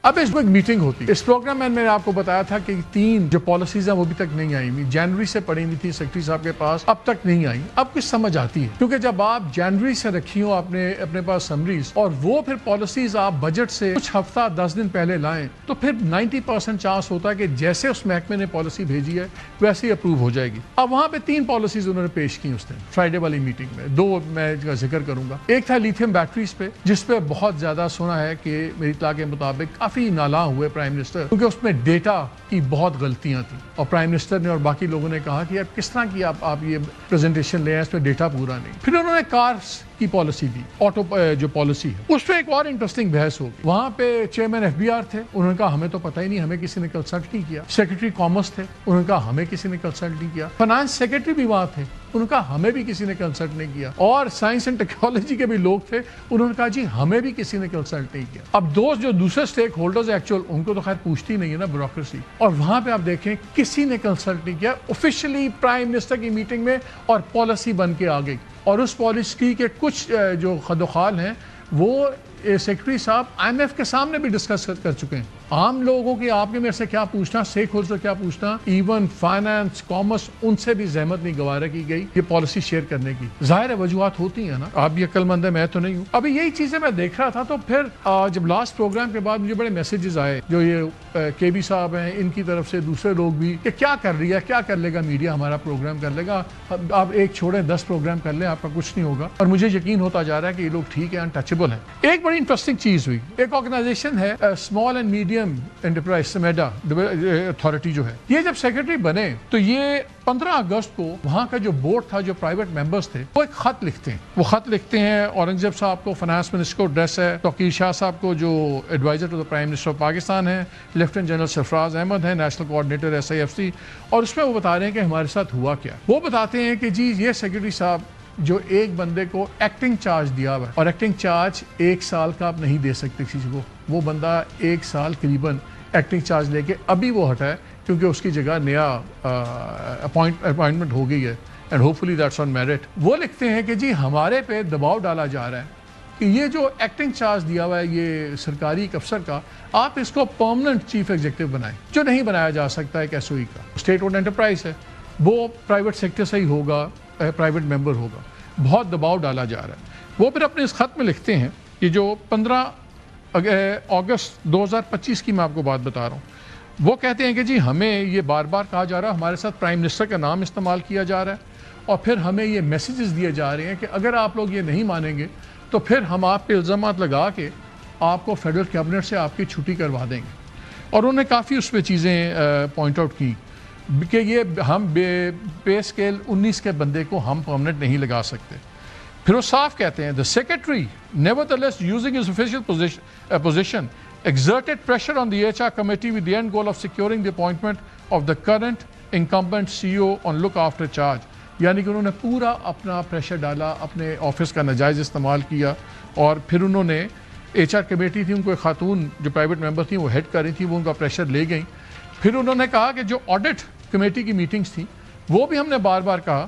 اب اس کو ایک میٹنگ ہوتی ہے. اس پروگرام میں نے آپ کو بتایا تھا کہ 3 جو پالیسیز ہیں وہ بھی تک نہیں آئی ہوئی. جنوری سے پڑی ہوئی تھی سیکرٹری صاحب کے پاس, اب تک نہیں آئی. اب کچھ سمجھ آتی ہے کیونکہ جب آپ جنوری سے رکھی ہو اپنے پاس سمریز اور وہ پھر پالیسیز آپ بجٹ سے کچھ ہفتہ 10 دن پہلے لائیں تو پھر 90% چانس ہوتا ہے کہ جیسے اس محکمے نے پالیسی بھیجی ہے ویسے ہی اپروو ہو جائے گی. اب وہاں پہ 3 پالیسیز انہوں نے پیش کی اس دن فرائیڈے والی میٹنگ میں. 2 میں اس کا ذکر کروں گا. ایک تھا لیتھیم بیٹریز پہ, جس پہ بہت زیادہ سنا ہے کہ میری اطلاع کے مطابق کافی نالاں ہوئے پرائم منسٹر, کیونکہ اس میں ڈیٹا کی بہت غلطیاں تھیں اور پرائم منسٹر نے اور باقی لوگوں نے کہا کہ یار کس طرح کی آپ یہ پریزنٹیشن لے آئے, اس میں ڈیٹا پورا نہیں. پھر انہوں نے کارز کی پالیسی دی, آٹو جو پالیسی ہے اس پہ ایک اور انٹرسٹنگ بحث ہوگی. وہاں پہ چیئرمین FBR تھے, انہوں نے کہا ہمیں تو پتہ ہی نہیں, ہمیں کسی نے کنسلٹ نہیں کیا. سیکرٹری کامرس تھے, انہوں نے کہا ہمیں کسی نے کنسلٹ نہیں کیا. فائنانس سیکرٹری بھی وہاں تھے, انہوں نے کہا ہمیں بھی کسی نے کنسلٹ نہیں کیا. اور سائنس اینڈ ٹیکنالوجی کے بھی لوگ تھے, انہوں نے کہا جی ہمیں بھی کسی نے کنسلٹ نہیں کیا. اب جو دوسرے اسٹیک ہولڈرز ایکچوئل ان کو تو خیر پوچھتی نہیں ہے نا بیوروکریسی, اور وہاں پہ آپ دیکھیں کسی نے کنسلٹ نہیں کیا. آفیشلی پرائم منسٹر کی میٹنگ میں اور پالیسی بن کے آ گئی. اور اس پالیسی کے کچھ جو خد و خال ہیں وہ سیکرٹری صاحب IMF کے سامنے بھی ڈسکس کر چکے ہیں. عام لوگوں کی آپ کے میرے سے کیا پوچھنا, اسٹیک ہولڈر کیا پوچھنا, ایون فائنانس کامرس ان سے بھی زحمت نہیں گوارا کی گئی یہ پالیسی شیئر کرنے کی. ظاہر ہے وجوہات ہوتی ہیں نا, آپ بھی عقل مند ہے, میں تو نہیں ہوں. ابھی یہی چیزیں میں دیکھ رہا تھا تو پھر جب لاسٹ پروگرام کے بعد مجھے بڑے میسیجز آئے جو یہ KB صاحب ہیں ان کی طرف سے, دوسرے لوگ بھی, کہ کیا کر رہی ہے, کیا کر لے گا میڈیا, ہمارا پروگرام کر لے گا, آپ ایک چھوڑیں 10 پروگرام کر لیں, آپ کا کچھ نہیں ہوگا. اور مجھے یقین ہوتا جا رہا ہے کہ یہ لوگ ٹھیک ہے, انٹچبل ہیں. ایک بڑی انٹرسٹنگ چیز ہوئی, ایک آرگنائزیشن ہے small and medium enterprise سمیڈا authority جو ہے, یہ جب سیکرٹری بنے تو یہ 15 اگست کو وہاں کا جو بورڈ تھا, جو پرائیویٹ ممبرز تھے, وہ ایک خط لکھتے ہیں. وہ خط لکھتے ہیں اورنگزیب صاحب کو, فائنانس منسٹر کو ایڈریس ہے, توقیر شاہ صاحب کو جو adviser to the prime minister of Pakistan ہیں, لیفٹیننٹ جنرل سرفراز احمد ہیں نیشنل کوآرڈینیٹر SIFC, اور اس میں وہ بتا رہے ہیں کہ ہمارے ساتھ ہوا کیا. وہ بتاتے ہیں کہ جی یہ سیکرٹری صاحب جو ایک بندے کو ایکٹنگ چارج دیا ہوا ہے, اور ایکٹنگ چارج 1 سال کا آپ نہیں دے سکتے کسی کو, وہ بندہ 1 سال قریباً ایکٹنگ چارج لے کے ابھی وہ ہٹا ہے کیونکہ اس کی جگہ نیا اپوائنٹمنٹ ہو گئی ہے, and hopefully that's on merit. وہ لکھتے ہیں کہ جی ہمارے پہ دباؤ ڈالا جا رہا ہے کہ یہ جو ایکٹنگ چارج دیا ہوا ہے یہ سرکاری ایک افسر کا, آپ اس کو پرماننٹ چیف ایگزیکٹو بنائیں, جو نہیں بنایا جا سکتا ایک SOE کا. اسٹیٹ اوڈ انٹرپرائز ہے, وہ پرائیویٹ سیکٹر سے ہی ہوگا, پرائیویٹ ممبر ہوگا. بہت دباؤ ڈالا جا رہا ہے. وہ پھر اپنے اس خط میں لکھتے ہیں کہ جو 15 اگست 2025 کی میں آپ کو بات بتا رہا ہوں, وہ کہتے ہیں کہ جی ہمیں یہ بار بار کہا جا رہا ہے, ہمارے ساتھ پرائم منسٹر کا نام استعمال کیا جا رہا ہے, اور پھر ہمیں یہ میسیجز دیے جا رہے ہیں کہ اگر آپ لوگ یہ نہیں مانیں گے تو پھر ہم آپ پہ الزامات لگا کے آپ کو فیڈرل کیبنٹ سے آپ کی چھٹی کروا دیں گے. اور انہوں نے کافی اس پہ چیزیں پوائنٹ آؤٹ کی کہ یہ ہم پے اسکیل 19 کے بندے کو ہم پرماننٹ نہیں لگا سکتے. پھر وہ صاف کہتے ہیں, the secretary nevertheless using his official position exerted pressure on the HR committee with the end goal of securing the appointment of the current incumbent CEO on look after charge. یعنی کہ انہوں نے پورا اپنا پریشر ڈالا, اپنے office کا ناجائز استعمال کیا, اور پھر انہوں نے HR کمیٹی تھی, ان کو ایک خاتون جو پرائیویٹ ممبر تھیں وہ ہیڈ کر رہی تھی, وہ ان کا پریشر لے گئیں. پھر انہوں نے کہا کہ جو آڈٹ کمیٹی کی میٹنگز تھیں وہ بھی ہم نے بار بار کہا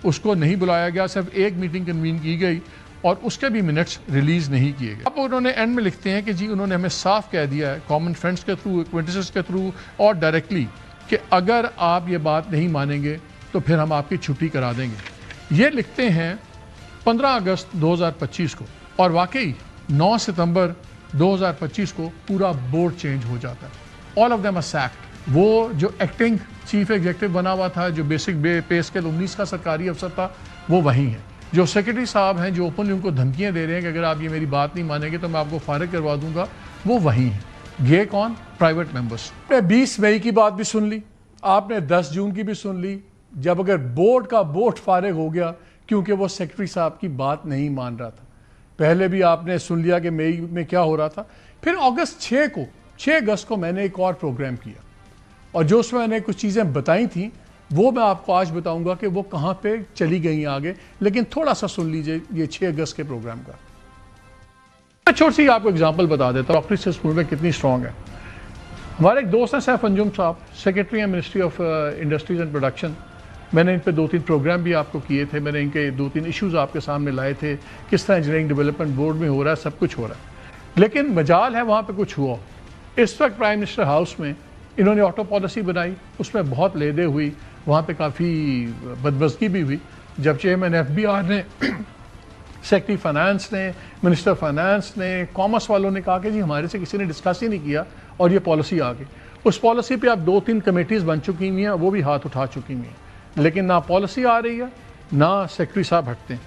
اس کو نہیں بلایا گیا, صرف ایک میٹنگ کنوین کی گئی اور اس کے بھی منٹس ریلیز نہیں کیے گئے. اب انہوں نے اینڈ میں لکھتے ہیں کہ جی انہوں نے ہمیں صاف کہہ دیا ہے کامن فرینڈس کے تھرو, ایکوینٹنسز کے تھرو اور ڈائریکٹلی کہ اگر آپ یہ بات نہیں مانیں گے تو پھر ہم آپ کی چھٹی کرا دیں گے. یہ لکھتے ہیں 15 اگست 2025 کو, اور واقعی 9 ستمبر 2025 کو پورا بورڈ چینج ہو جاتا ہے. All of them are sacked. وہ جو ایکٹنگ چیف ایگزیکٹو بنا ہوا تھا, جو بیسک پے اسکیل 19 کا سرکاری افسر تھا, وہ وہیں ہے. جو سیکرٹری صاحب ہیں جو اوپنلی ان کو دھمکیاں دے رہے ہیں کہ اگر آپ یہ میری بات نہیں مانیں گے تو میں آپ کو فارغ کروا دوں گا، وہ وہی ہیں. یہ کون؟ Private members. 20 مئی کی بات بھی سن لی آپ نے، 10 جون کی بھی سن لی، جب اگر بورڈ کا بورڈ فارغ ہو گیا کیونکہ وہ سیکرٹری صاحب کی بات نہیں مان رہا تھا. پہلے بھی آپ نے سن لیا کہ مئی میں کیا ہو رہا تھا. پھر اگست 6 اگست کو میں نے ایک اور پروگرام کیا، اور جو اس میں نے کچھ چیزیں بتائی تھیں وہ میں آپ کو آج بتاؤں گا کہ وہ کہاں پہ چلی گئی آگے. لیکن تھوڑا سا سن لیجئے یہ 6 اگست کے پروگرام کا. میں چھوٹی سی آپ کو اگزامپل بتا دیتا ہوں ڈاکٹری اسکول میں کتنی اسٹرانگ ہے. ہمارے ایک دوست ہیں سیف انجم صاحب، سیکرٹری ہیں ministry of industries and production. میں نے ان پہ 2-3 پروگرام بھی آپ کو کیے تھے، میں نے ان کے 2-3 ایشوز آپ کے سامنے لائے تھے، کس طرح انجینئرنگ ڈیولپمنٹ بورڈ میں ہو رہا ہے، سب کچھ ہو رہا ہے. لیکن مجال ہے وہاں پہ کچھ ہوا. اس وقت پرائم منسٹر ہاؤس میں انہوں نے آٹو پالیسی بنائی، اس میں بہت لیدے ہوئی، وہاں پہ کافی بدمزگی بھی ہوئی. جب چیئرمین FBR نے، سیکرٹری فائنانس نے، منسٹر فائنانس نے، کامرس والوں نے کہا کہ جی ہمارے سے کسی نے ڈسکس ہی نہیں کیا اور یہ پالیسی آ گئی. اس پالیسی پہ اب 2-3 کمیٹیز بن چکی ہوئی ہیں، وہ بھی ہاتھ اٹھا چکی ہوئی ہیں، لیکن نہ پالیسی آ رہی ہے نہ سیکرٹری صاحب ہٹتے ہیں.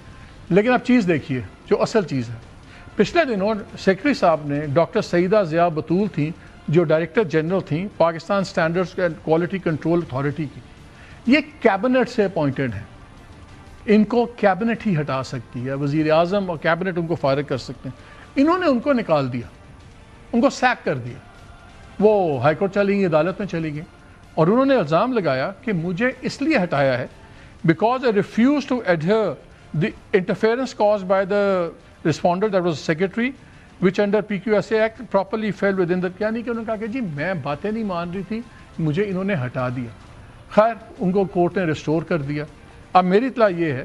لیکن اب چیز دیکھیے جو اصل چیز ہے. پچھلے دنوں سیکرٹری صاحب نے ڈاکٹر سعیدہ ضیاء بطول تھیں جو ڈائریکٹر جنرل تھیں Pakistan standards and quality control authority کی. یہ کیبنٹ سے اپوائنٹڈ ہیں، ان کو کیبنٹ ہی ہٹا سکتی ہے، وزیر اعظم اور کیبنٹ ان کو فارغ کر سکتے ہیں. انہوں نے ان کو نکال دیا، ان کو سیک کر دیا. وہ ہائی کورٹ چلی گئی، عدالت میں چلی گئی، اور انہوں نے الزام لگایا کہ مجھے اس لیے ہٹایا ہے because I refused to adhere the interference caused by the respondent that was secretary which under PQSA Act properly fell within the. یعنی کہ انہوں نے کہا کہ جی میں باتیں نہیں مان رہی تھی، مجھے انہوں نے ہٹا دیا. خیر ان کو کورٹ نے ریسٹور کر دیا. اب میری اطلاع یہ ہے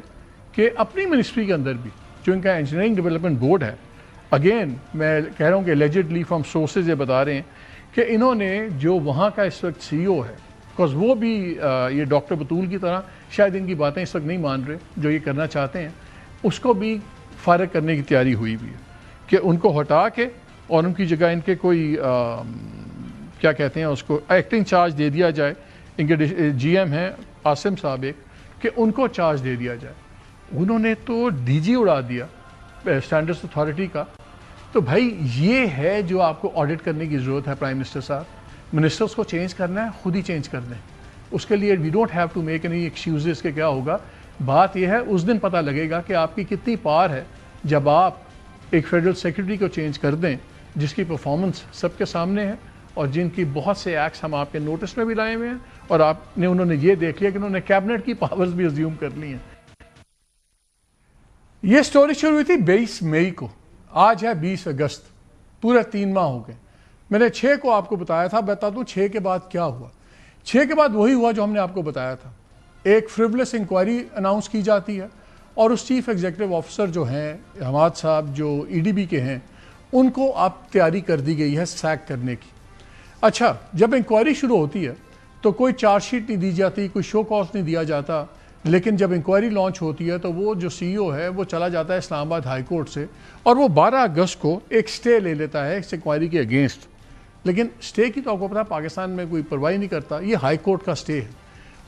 کہ اپنی منسٹری کے اندر بھی جو ان کا انجینئرنگ ڈیولپمنٹ بورڈ ہے، اگین میں کہہ رہا ہوں کہ allegedly فرام سورسز یہ بتا رہے ہیں کہ انہوں نے جو وہاں کا اس وقت CEO ہے، بیکاز وہ بھی یہ ڈاکٹر بطول کی طرح شاید ان کی باتیں اس وقت نہیں مان رہے جو یہ کرنا چاہتے ہیں، اس کو بھی فارغ کرنے کی تیاری ہوئی بھی ہے کہ ان کو ہٹا کے اور ان کی جگہ ان کے کوئی کیا کہتے ہیں اس کو ایکٹنگ چارج دے دیا جائے. ان کے GM ہیں عاصم صاحب ایک، کہ ان کو چارج دے دیا جائے. انہوں نے تو DG اڑا دیا اسٹینڈرڈز اتھارٹی کا. تو بھائی یہ ہے جو آپ کو آڈٹ کرنے کی ضرورت ہے پرائم منسٹر صاحب. منسٹرز کو چینج کرنا ہے، خود ہی چینج کر دیں. اس کے لیے we don't have to make any excuses کہ کیا ہوگا. بات یہ ہے اس دن پتہ لگے گا کہ آپ کی کتنی پار ہے جب آپ ایک فیڈرل سیکرٹری کو چینج کر دیں جس کی پرفارمنس سب کے سامنے ہے اور جن کی بہت سے ایکٹس ہم آپ کے نوٹس میں بھی لائے ہوئے ہیں، اور آپ نے انہوں نے یہ دیکھ لیا کہ انہوں نے کیبنٹ کی پاورز بھی ازیوم کر لی ہیں. یہ سٹوری شروع ہوئی تھی 22 مئی کو، آج ہے 20 اگست، پورے 3 ماہ ہو گئے. میں نے 6 کو آپ کو بتایا تھا، بتا دوں 6 کے بعد کیا ہوا. 6 کے بعد وہی ہوا جو ہم نے آپ کو بتایا تھا. ایک فریولس انکوائری اناؤنس کی جاتی ہے اور اس چیف ایگزیکٹو آفیسر جو ہیں حماد صاحب جو EDB کے ہیں ان کو آپ تیاری کر دی گئی ہے سیک کرنے کی. اچھا جب انکوائری شروع ہوتی ہے تو کوئی چارج شیٹ نہیں دی جاتی، کوئی شو کاز نہیں دیا جاتا، لیکن جب انکوائری لانچ ہوتی ہے تو وہ جو CEO ہے وہ چلا جاتا ہے اسلام آباد ہائی کورٹ سے اور وہ 12 اگست کو ایک سٹے لے لیتا ہے اس انکوائری کے اگینسٹ. لیکن سٹے کی تو آپ کو پتا پاکستان میں کوئی پرواہ نہیں کرتا، یہ ہائی کورٹ کا سٹے ہے.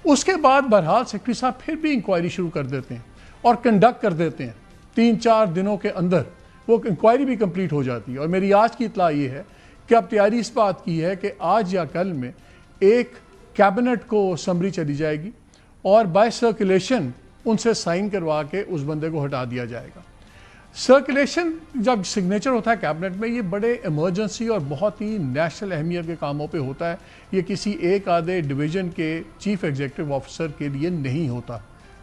اس کے بعد بہرحال سیکرٹری صاحب پھر بھی انکوائری شروع کر دیتے ہیں اور کنڈکٹ کر دیتے ہیں. 3-4 دنوں کے اندر وہ انکوائری بھی کمپلیٹ ہو جاتی ہے. اور میری آج کی اطلاع یہ ہے کہ اب تیاری اس بات کی ہے کہ آج یا کل میں ایک کیبنٹ کو سمری چلی جائے گی اور بائی سرکولیشن ان سے سائن کروا کے اس بندے کو ہٹا دیا جائے گا. سرکولیشن جب سگنیچر ہوتا ہے کیبنٹ میں یہ بڑے ایمرجنسی اور بہت ہی نیشنل اہمیت کے کاموں پہ ہوتا ہے. یہ کسی ایک آدھے ڈویژن کے چیف ایگزیکٹو آفیسر کے لیے نہیں ہوتا.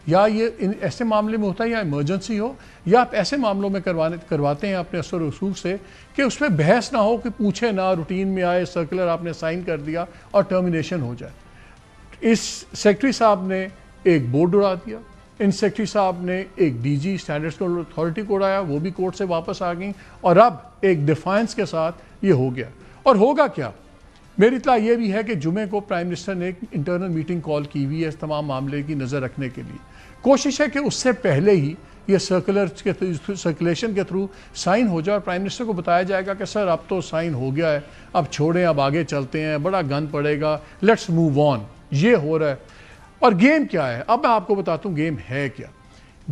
یا یہ ایسے معاملے میں ہوتا ہے یا ایمرجنسی ہو یا آپ ایسے معاملوں میں کرواتے ہیں اپنے اثر و رسوخ سے کہ اس میں بحث نہ ہو، کہ پوچھے نہ، روٹین میں آئے، سرکولر آپ نے سائن کر دیا اور ٹرمینیشن ہو جائے. اس سیکرٹری صاحب نے ایک بورڈ اڑا دیا، ان سیکرٹری صاحب نے ایک DG اسٹینڈرڈز کنٹرول اتھارٹی کو اڑایا، وہ بھی کورٹ سے واپس آ گئیں اور اب ایک ڈیفائنس کے ساتھ یہ ہو گیا. اور ہوگا کیا؟ میری اطلاع یہ بھی ہے کہ جمعے کو پرائم منسٹر نے ایک انٹرنل میٹنگ کال کی ہوئی ہے اس تمام معاملے کی نظر رکھنے کے لیے. کوشش ہے کہ اس سے پہلے ہی یہ سرکولیشن کے تھرو سائن ہو جائے اور پرائم منسٹر کو بتایا جائے گا کہ سر اب تو سائن ہو گیا ہے، اب چھوڑیں، اب آگے چلتے ہیں، بڑا گند پڑے گا، لیٹس موو آن. یہ ہو رہا ہے. اور گیم کیا ہے اب میں آپ کو بتاتا ہوں گیم ہے کیا.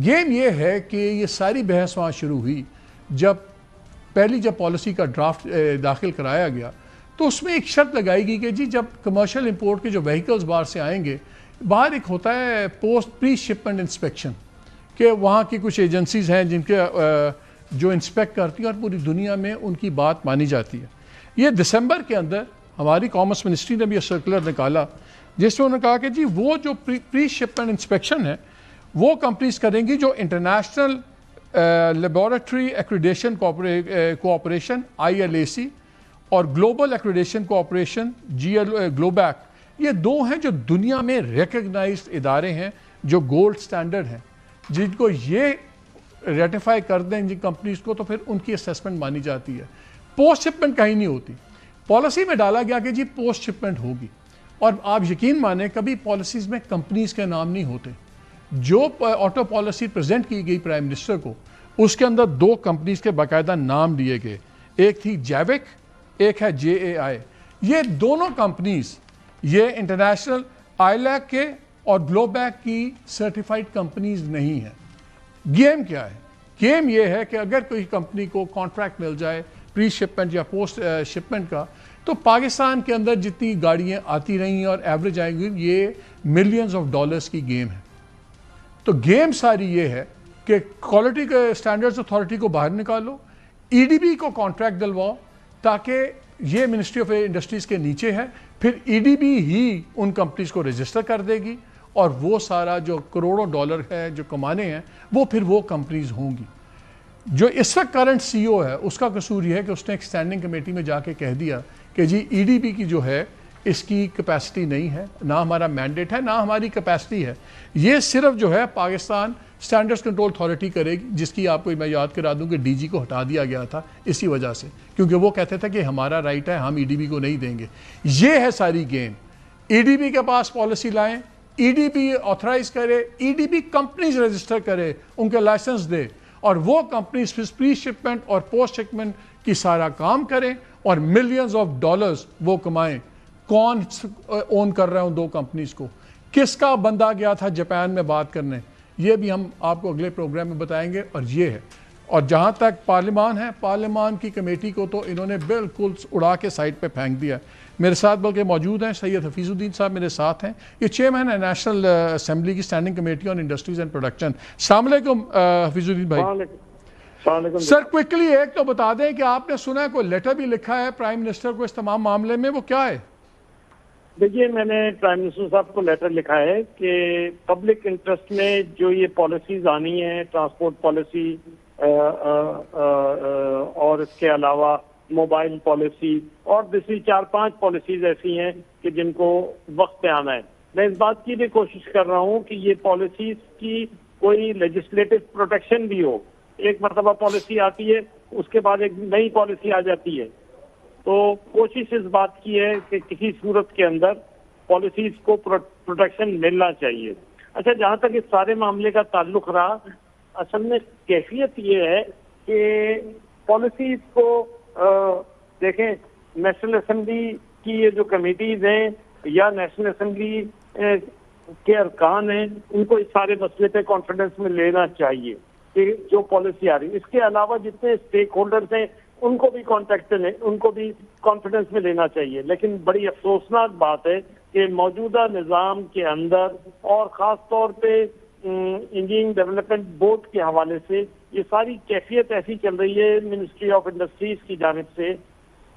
گیم یہ ہے کہ یہ ساری بحث وہاں شروع ہوئی جب پالیسی کا ڈرافٹ داخل کرایا گیا تو اس میں ایک شرط لگائی گئی کہ جی جب کمرشل امپورٹ کے جو وہیکلز باہر سے آئیں گے، باہر ایک ہوتا ہے پری شپمنٹ انسپیکشن، کہ وہاں کی کچھ ایجنسیز ہیں جن کے جو انسپیکٹ کرتی ہیں اور پوری دنیا میں ان کی بات مانی جاتی ہے. یہ دسمبر کے اندر ہماری کامرس منسٹری نے بھی یہ سرکولر نکالا جس میں انہوں نے کہا کہ جی وہ جو پری شپمنٹ انسپیکشن ہے وہ کمپنیز کریں گی جو international laboratory accreditation cooperation ILAC اور گلوبل ایکریڈیشن کوآپریشن گلوبیک، یہ دو ہیں جو دنیا میں ریکگنائزڈ ادارے ہیں جو گولڈ سٹینڈرڈ ہیں، جن کو یہ ریٹیفائی کر دیں جن کمپنیز کو تو پھر ان کی اسیسمنٹ مانی جاتی ہے. پوسٹ شپمنٹ کہیں نہیں ہوتی. پالیسی میں ڈالا گیا کہ جی پوسٹ شپمنٹ ہوگی، اور آپ یقین مانیں کبھی پالیسیز میں کمپنیز کے نام نہیں ہوتے. جو آٹو پالیسی پریزنٹ کی گئی پرائم منسٹر کو، اس کے اندر 2 کمپنیز کے باقاعدہ نام لیے گئے، ایک تھی جیوک، ایک ہے JAI. یہ دونوں کمپنیز یہ انٹرنیشنل ILAC کے اور گلوبیک کی سرٹیفائڈ کمپنیز نہیں ہیں. گیم کیا ہے؟ گیم یہ ہے کہ اگر کوئی کمپنی کو کانٹریکٹ مل جائے پری شپمنٹ یا پوسٹ شپمنٹ کا، تو پاکستان کے اندر جتنی گاڑیاں آتی رہی ہیں اور ایوریج آئیں گی، یہ ملینز آف ڈالرز کی گیم ہے. تو گیم ساری یہ ہے کہ کوالٹی کے اسٹینڈرڈز اتھارٹی کو باہر نکالو، EDB کو کانٹریکٹ دلواؤ تاکہ یہ منسٹری آف انڈسٹریز کے نیچے ہے، پھر EDB ہی ان کمپنیز کو رجسٹر کر دے گی اور وہ سارا جو کروڑوں ڈالر ہے جو کمانے ہیں وہ پھر وہ کمپنیز ہوں گی. جو اس وقت کرنٹ CEO ہے اس کا قصور یہ ہے کہ اس نے ایک اسٹینڈنگ کمیٹی میں جا کے کہہ دیا کہ جی EDB کی جو ہے اس کی کیپیسٹی نہیں ہے، نہ ہمارا مینڈیٹ ہے، نہ ہماری کیپیسٹی ہے. یہ صرف جو ہے پاکستان اسٹینڈرڈز کنٹرول اتھارٹی کرے گی، جس کی آپ کو میں یاد کرا دوں کہ DG کو ہٹا دیا گیا تھا اسی وجہ سے، کیونکہ وہ کہتے تھے کہ ہمارا رائٹ ہے، ہم EDB کو نہیں دیں گے. یہ ہے ساری گیم. EDB کے پاس پالیسی لائیں، EDB آتھرائز کرے، EDB کمپنیز رجسٹر کرے، ان کے لائسنس دے، اور وہ کمپنیز پری شپمنٹ اور پوسٹ شپمنٹ کی سارا کام کریں اور ملینز آف ڈالرز وہ کمائیں. کون اون کر رہا ہے ان 2 کمپنیز کو؟ کس کا بندہ گیا تھا جاپان میں بات کرنے؟ یہ بھی ہم آپ کو اگلے پروگرام میں بتائیں گے. اور یہ ہے، اور جہاں تک پارلیمان ہے، پارلیمان کی کمیٹی کو تو انہوں نے بالکل اڑا کے سائڈ پہ پھینک دیا. میرے ساتھ بلکہ موجود ہیں سید حفیظ الدین صاحب، میرے ساتھ ہیں، یہ چیئرمین ہے نیشنل اسمبلی کی standing committee on industries and production. السلام علیکم حفیظ الدین بھائی. سر کوئکلی ایک تو بتا دیں کہ آپ نے سنا ہے کوئی لیٹر بھی لکھا ہے پرائم منسٹر کو اس تمام معاملے میں، وہ کیا ہے؟ دیکھیے، میں نے پرائم منسٹر صاحب کو لیٹر لکھا ہے کہ پبلک انٹرسٹ میں جو یہ پالیسیز آنی ہیں، ٹرانسپورٹ پالیسی اور اس کے علاوہ موبائل پالیسی اور دوسری 4-5 پالیسیز ایسی ہیں کہ جن کو وقت پہ آنا ہے. میں اس بات کی بھی کوشش کر رہا ہوں کہ یہ پالیسیز کی کوئی لیجسلیٹو پروٹیکشن بھی ہو. ایک مرتبہ پالیسی آتی ہے، اس کے بعد ایک نئی پالیسی آ جاتی ہے، تو کوشش اس بات کی ہے کہ کسی صورت کے اندر پالیسیز کو پروٹیکشن ملنا چاہیے. اچھا، جہاں تک اس سارے معاملے کا تعلق رہا، اصل میں کیفیت یہ ہے کہ پالیسیز کو دیکھیں، نیشنل اسمبلی کی یہ جو کمیٹیز ہیں یا نیشنل اسمبلی کے ارکان ہیں، ان کو اس سارے مسئلے پہ کانفیڈنس میں لینا چاہیے کہ جو پالیسی آ رہی ہے. اس کے علاوہ جتنے اسٹیک ہولڈرز ہیں ان کو بھی ان کو بھی کانفیڈنس میں لینا چاہیے. لیکن بڑی افسوسناک بات ہے کہ موجودہ نظام کے اندر اور خاص طور پہ انجینئرنگ ڈیولپمنٹ بورڈ کے حوالے سے یہ ساری کیفیت ایسی چل رہی ہے منسٹری آف انڈسٹریز کی جانب سے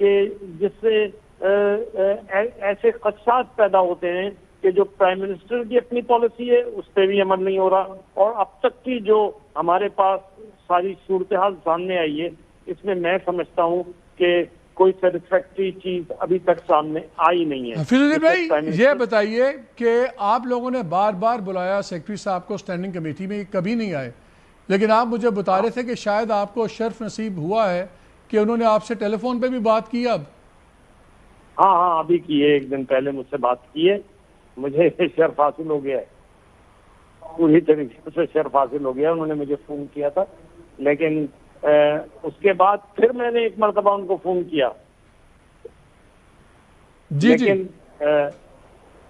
کہ جس سے ایسے خدشات پیدا ہوتے ہیں کہ جو پرائم منسٹر کی اپنی پالیسی ہے اس پہ بھی عمل نہیں ہو رہا، اور اب تک کی جو ہمارے پاس ساری صورتحال سامنے آئی ہے اس میں میں سمجھتا ہوں کہ کوئی سیٹسفیکٹری چیز ابھی تک سامنے آئی نہیں ہے. حفیظ الدین بھائی، یہ بتائیے کہ آپ لوگوں نے بار بار بلایا سیکرٹری صاحب کو اسٹینڈنگ کمیٹی میں، کبھی نہیں آئے، لیکن آپ مجھے بتا رہے تھے کہ شاید آپ کو شرف نصیب ہوا ہے کہ انہوں نے آپ سے ٹیلی فون پہ بھی بات کی. اب ہاں ابھی کی ہے، 1 دن پہلے مجھ سے بات کی ہے، مجھے شرف حاصل ہو گیا ہے، پوری طریقے سے شرف حاصل ہو گیا. انہوں نے مجھے فون کیا تھا، لیکن اس کے بعد پھر میں نے ایک مرتبہ ان کو فون کیا، لیکن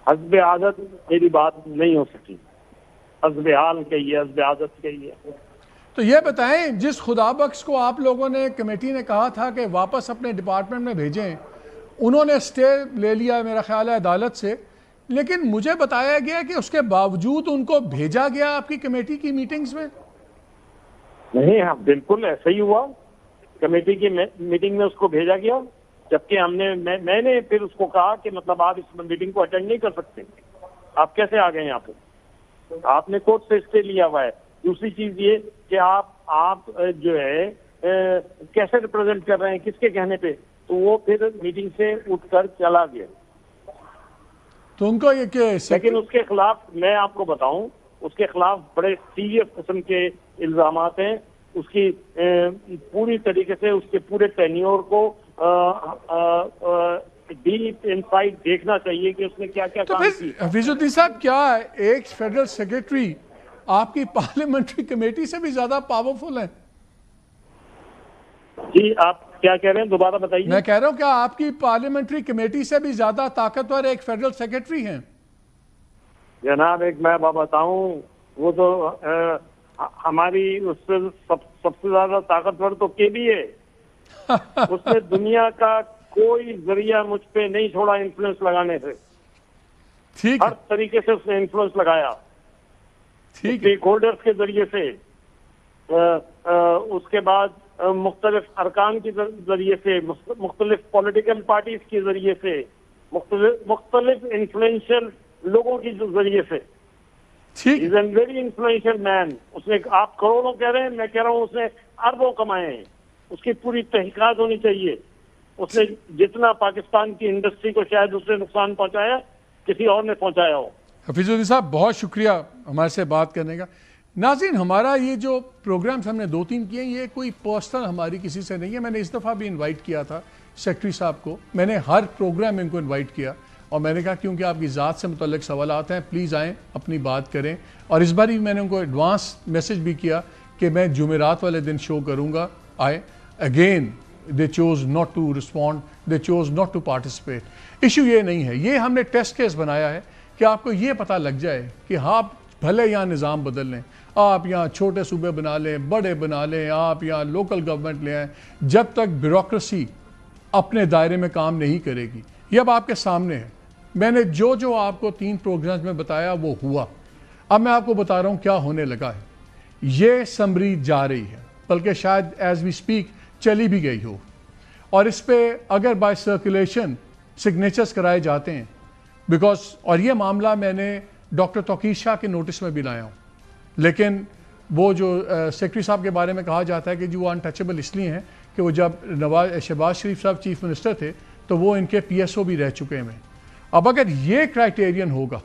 حسب عادت میری بات نہیں ہو سکی. حزب حال کہیے، حزب عادت کہیے. تو یہ بتائیں، جس خدا بخش کو آپ لوگوں نے کمیٹی نے کہا تھا کہ واپس اپنے ڈپارٹمنٹ میں بھیجیں، انہوں نے اسٹے لے لیا میرا خیال ہے عدالت سے، لیکن مجھے بتایا گیا کہ اس کے باوجود ان کو بھیجا گیا آپ کی کمیٹی کی میٹنگز میں. نہیں، ہاں بالکل ایسا ہی ہوا. کمیٹی کی میٹنگ میں اس کو بھیجا گیا، جبکہ میں نے پھر اس کو کہا کہ مطلب آپ اس میٹنگ کو اٹینڈ نہیں کر سکتے، آپ کیسے آ گئے یہاں پہ؟ آپ نے کورٹ سے اسٹے لیا ہوا ہے. دوسری چیز یہ کہ آپ جو ہے کیسے ریپرزینٹ کر رہے ہیں، کس کے کہنے پہ؟ تو وہ پھر میٹنگ سے اٹھ کر چلا گیا. تو ان کو یہ کہ لیکن اس کے خلاف میں آپ کو بتاؤں، اس کے خلاف بڑے سیریس قسم کے الزامات ہیں. اس کی پوری طریقے سے اس کے پورے ٹینیور کو ڈیپ انسائٹ دیکھنا چاہیے کہ اس نے کیا کیا کام کی. حفیظ الدین صاحب، کیا ایک فیڈرل سیکرٹری آپ کی پارلیمنٹری کمیٹی سے بھی زیادہ پاورفل ہیں؟ جی آپ کیا کہہ رہے ہیں، دوبارہ بتائیے. میں کہہ رہا ہوں کہ آپ کی پارلیمنٹری کمیٹی سے بھی زیادہ طاقتور ایک فیڈرل سیکرٹری ہیں. جناب ایک میں بتاؤں، وہ تو ہماری اس سے سب سے زیادہ طاقتور تو کے بی ہے. اس نے دنیا کا کوئی ذریعہ مجھ پہ نہیں چھوڑا انفلوئنس لگانے سے. ٹھیک، ہر طریقے سے اس نے انفلوئنس لگایا، اسٹیک ہولڈرز کے ذریعے سے، اس کے بعد مختلف ارکان کے ذریعے سے، مختلف پولیٹیکل پارٹیز کے ذریعے سے، مختلف انفلوئنشل لوگوں کے ذریعے سے. ٹھیک، از این ویری انفلوئنشل مین. اس نے، آپ کروڑوں کہہ رہے ہیں، میں کہہ رہا ہوں اس نے اربوں کمائے ہیں. اس کی پوری تحقیقات ہونی چاہیے. اس نے جتنا پاکستان کی انڈسٹری کو شاید اس نے نقصان پہنچایا، کسی اور نے پہنچایا ہو. حفیظ الدین صاحب بہت شکریہ ہمارے سے بات کرنے کا. ناظرین، ہمارا یہ جو پروگرامز ہم نے 2-3 کیے، یہ کوئی پرسنل ہماری کسی سے نہیں ہے. میں نے اس دفعہ بھی انوائٹ کیا تھا سیکرٹری صاحب کو. میں نے ہر پروگرام میں ان کو انوائٹ کیا اور میں نے کہا کیونکہ آپ کی ذات سے متعلق سوالات ہیں، پلیز آئیں، اپنی بات کریں. اور اس بار بھی میں نے ان کو ایڈوانس میسج بھی کیا کہ میں جمعرات والے دن شو کروں گا. آئے. Again they choose not to respond, they choose not to participate. Issue یہ نہیں ہے، یہ ہم نے ٹیسٹ کیس بنایا ہے کہ آپ کو یہ پتہ لگ جائے کہ آپ بھلے یہاں نظام بدل لیں، آپ یہاں چھوٹے صوبے بنا لیں، بڑے بنا لیں، آپ یہاں لوکل گورنمنٹ لے آئیں، جب تک بیوروکریسی اپنے دائرے میں کام نہیں کرے گی. یہ اب آپ کے سامنے ہے. میں نے جو آپ کو 3 پروگرامز میں بتایا وہ ہوا. اب میں آپ کو بتا رہا ہوں کیا ہونے لگا ہے. یہ سمری جا رہی ہے، بلکہ شاید ایز وی اسپیک چلی بھی گئی ہو. اور اس پہ اگر بائی سرکولیشن سگنیچرز کرائے جاتے ہیں، بیکاز، اور یہ معاملہ میں نے ڈاکٹر توقیر شاہ کے نوٹس میں بھی لایا ہوں، لیکن وہ جو سیکرٹری صاحب کے بارے میں کہا جاتا ہے کہ جو وہ انٹچیبل اس لیے ہیں کہ وہ جب شہباز شریف صاحب چیف منسٹر تھے تو وہ ان کے پی ایس او بھی رہ چکے ہیں. اب اگر یہ کرائٹیرین ہوگا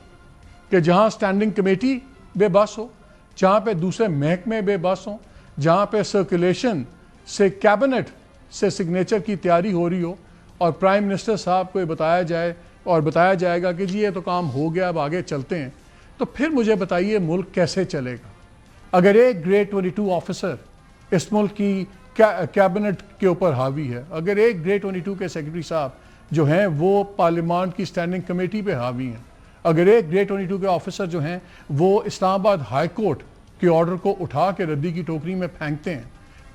کہ جہاں اسٹینڈنگ کمیٹی بے بس ہو، جہاں پہ دوسرے محکمے بے بس ہوں، جہاں پہ سرکولیشن سے کیبنٹ سے سگنیچر کی تیاری ہو رہی ہو اور پرائم منسٹر صاحب کو بتایا جائے اور بتایا جائے گا کہ جی یہ تو کام ہو گیا، اب آگے چلتے ہیں، تو پھر مجھے بتائیے ملک کیسے چلے گا؟ اگر ایک گریڈ 22 آفیسر اس ملک کی کیبنٹ کے اوپر حاوی ہے، اگر ایک گریڈ 22 کے سیکرٹری صاحب جو ہیں وہ پارلیمان کی اسٹینڈنگ کمیٹی پہ حاوی ہیں، اگر ایک گریڈ 22 کے آفیسر جو ہیں وہ اسلام آباد ہائی کورٹ کے آرڈر کو اٹھا کے ردی کی ٹوکری میں پھینکتے ہیں،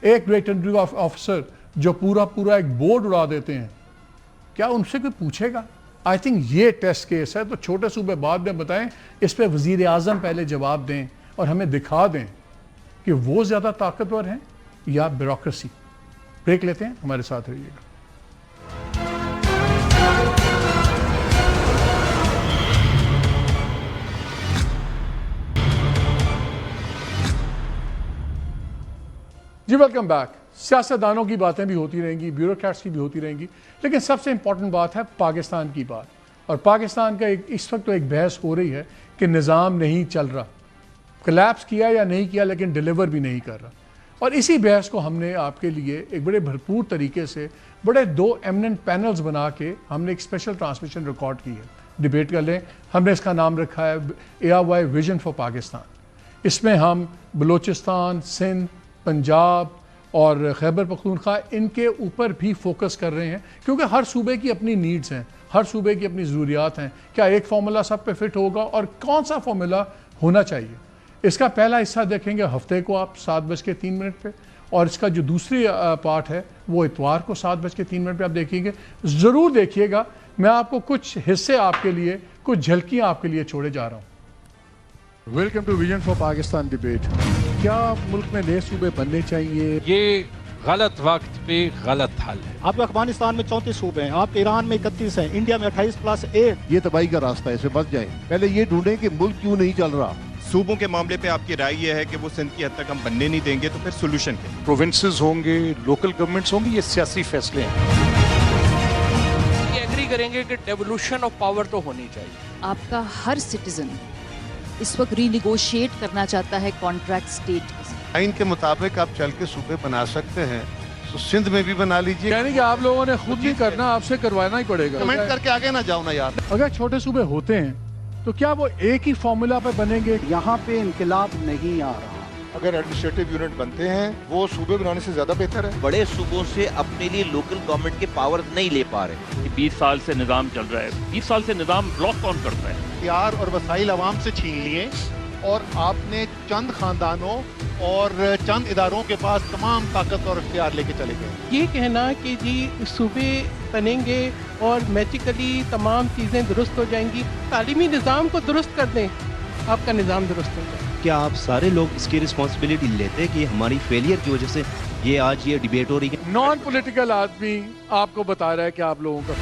ایک گریڈ 22 آفیسر جو پورا ایک بورڈ اڑا دیتے ہیں، کیا ان سے کوئی پوچھے گا؟ آئی تھنک یہ ٹیسٹ کیس ہے. تو چھوٹے صوبے بعد میں بتائیں، اس پہ وزیر اعظم پہلے جواب دیں اور ہمیں دکھا دیں کہ وہ زیادہ طاقتور ہیں یا بیوروکریسی. بریک لیتے ہیں، ہمارے ساتھ رہیے گا. جی ویلکم بیک. سیاستدانوں کی باتیں بھی ہوتی رہیں گی، بیوروکریٹس کی بھی ہوتی رہیں گی، لیکن سب سے امپورٹنٹ بات ہے پاکستان کی بات. اور پاکستان کا اس وقت تو ایک بحث ہو رہی ہے کہ نظام نہیں چل رہا، کلیپس کیا یا نہیں کیا لیکن ڈیلیور بھی نہیں کر رہا. اور اسی بحث کو ہم نے آپ کے لیے ایک بڑے بھرپور طریقے سے بڑے 2 ایمننٹ پینلز بنا کے ہم نے ایک اسپیشل ٹرانسمیشن ریکارڈ کی ہے. ڈیبیٹ کر لیں. ہم نے اس کا نام رکھا ہے ARY ویژن فار پاکستان. اس میں ہم بلوچستان، سندھ، پنجاب اور خیبر پختونخوا ان کے اوپر بھی فوکس کر رہے ہیں، کیونکہ ہر صوبے کی اپنی نیڈز ہیں، ہر صوبے کی اپنی ضروریات ہیں. کیا ایک فارمولا سب پہ فٹ ہوگا اور کون سا فارمولا ہونا چاہیے؟ اس کا پہلا حصہ دیکھیں گے ہفتے کو آپ 7:03 پہ، اور اس کا جو دوسری پارٹ ہے وہ اتوار کو 7:03 پہ آپ دیکھیں گے. ضرور دیکھیے گا. میں آپ کو کچھ حصے آپ کے لیے، کچھ جھلکیاں آپ کے لیے چھوڑے جا رہا ہوں. Welcome to vision for Pakistan debate. کیا ملک میں نئے صوبے بننے چاہیے؟ یہ غلط وقت پہ غلط حل ہے. آپ کے افغانستان میں 34 صوبے ہیں، آپ کے ایران میں 31 ہیں، انڈیا میں 28+8. یہ تباہی کا راستہ ہے، اسے بچ جائیں. پہلے یہ ڈھونڈیں کہ ملک کیوں نہیں چل رہا. صوبوں کے معاملے پہ آپ کی رائے یہ ہے کہ وہ سندھ کی حد تک ہم بننے نہیں دیں گے، تو پھر سولوشن کیا؟ پروونسز ہوں گے، لوکل گورنمنٹس ہوں گی، یہ سیاسی فیصلے ہیں. یہ ایگری کریں گے کہ ڈیولوشن آف پاور تو ہونی چاہیے. آپ کا ہر سٹیزن اس وقت ری نیگوشیٹ کرنا چاہتا ہے کانٹریکٹ اسٹیٹ کے ساتھ. آئین کے مطابق آپ چل کے صوبے بنا سکتے ہیں تو سندھ میں بھی بنا لیجیے. یعنی کہ آپ لوگوں نے خود نہیں کرنا، آپ سے کروانا ہی پڑے گا. کمنٹ کر کے آگے نہ جاؤ نا یار. اگر چھوٹے صوبے ہوتے ہیں تو کیا وہ ایک ہی فارمولا پہ بنیں گے؟ یہاں پہ انقلاب نہیں آ رہا. اگر ایڈمنسٹریٹو یونٹ بنتے ہیں وہ صوبے بنانے سے زیادہ بہتر ہے. بڑے صوبوں سے اپنے لیے لوکل گورنمنٹ کے پاور نہیں لے پا رہے. 20 سال سے نظام چل رہا ہے، 20 سال سے نظام بلاک کون کرتا ہے؟ اختیار اور وسائل عوام سے چھین لیے اور آپ نے چند خاندانوں اور چند اداروں کے پاس تمام طاقت اور اختیار لے کے چلے گئے. یہ کہنا کہ جی صوبے بنیں گے اور میجیکلی تمام چیزیں درست ہو جائیں گی، تعلیمی نظام کو درست کر دیں، آپ کا نظام درست ہو جائے. کیا آپ سارے لوگ اس کی رسپانسبلٹی لیتے کہ ہماری فیلئر کی وجہ سے یہ آج یہ ڈیبیٹ ہو رہی ہے؟ نان پولیٹیکل آدمی آپ کو بتا رہا ہے کہ آپ لوگوں کا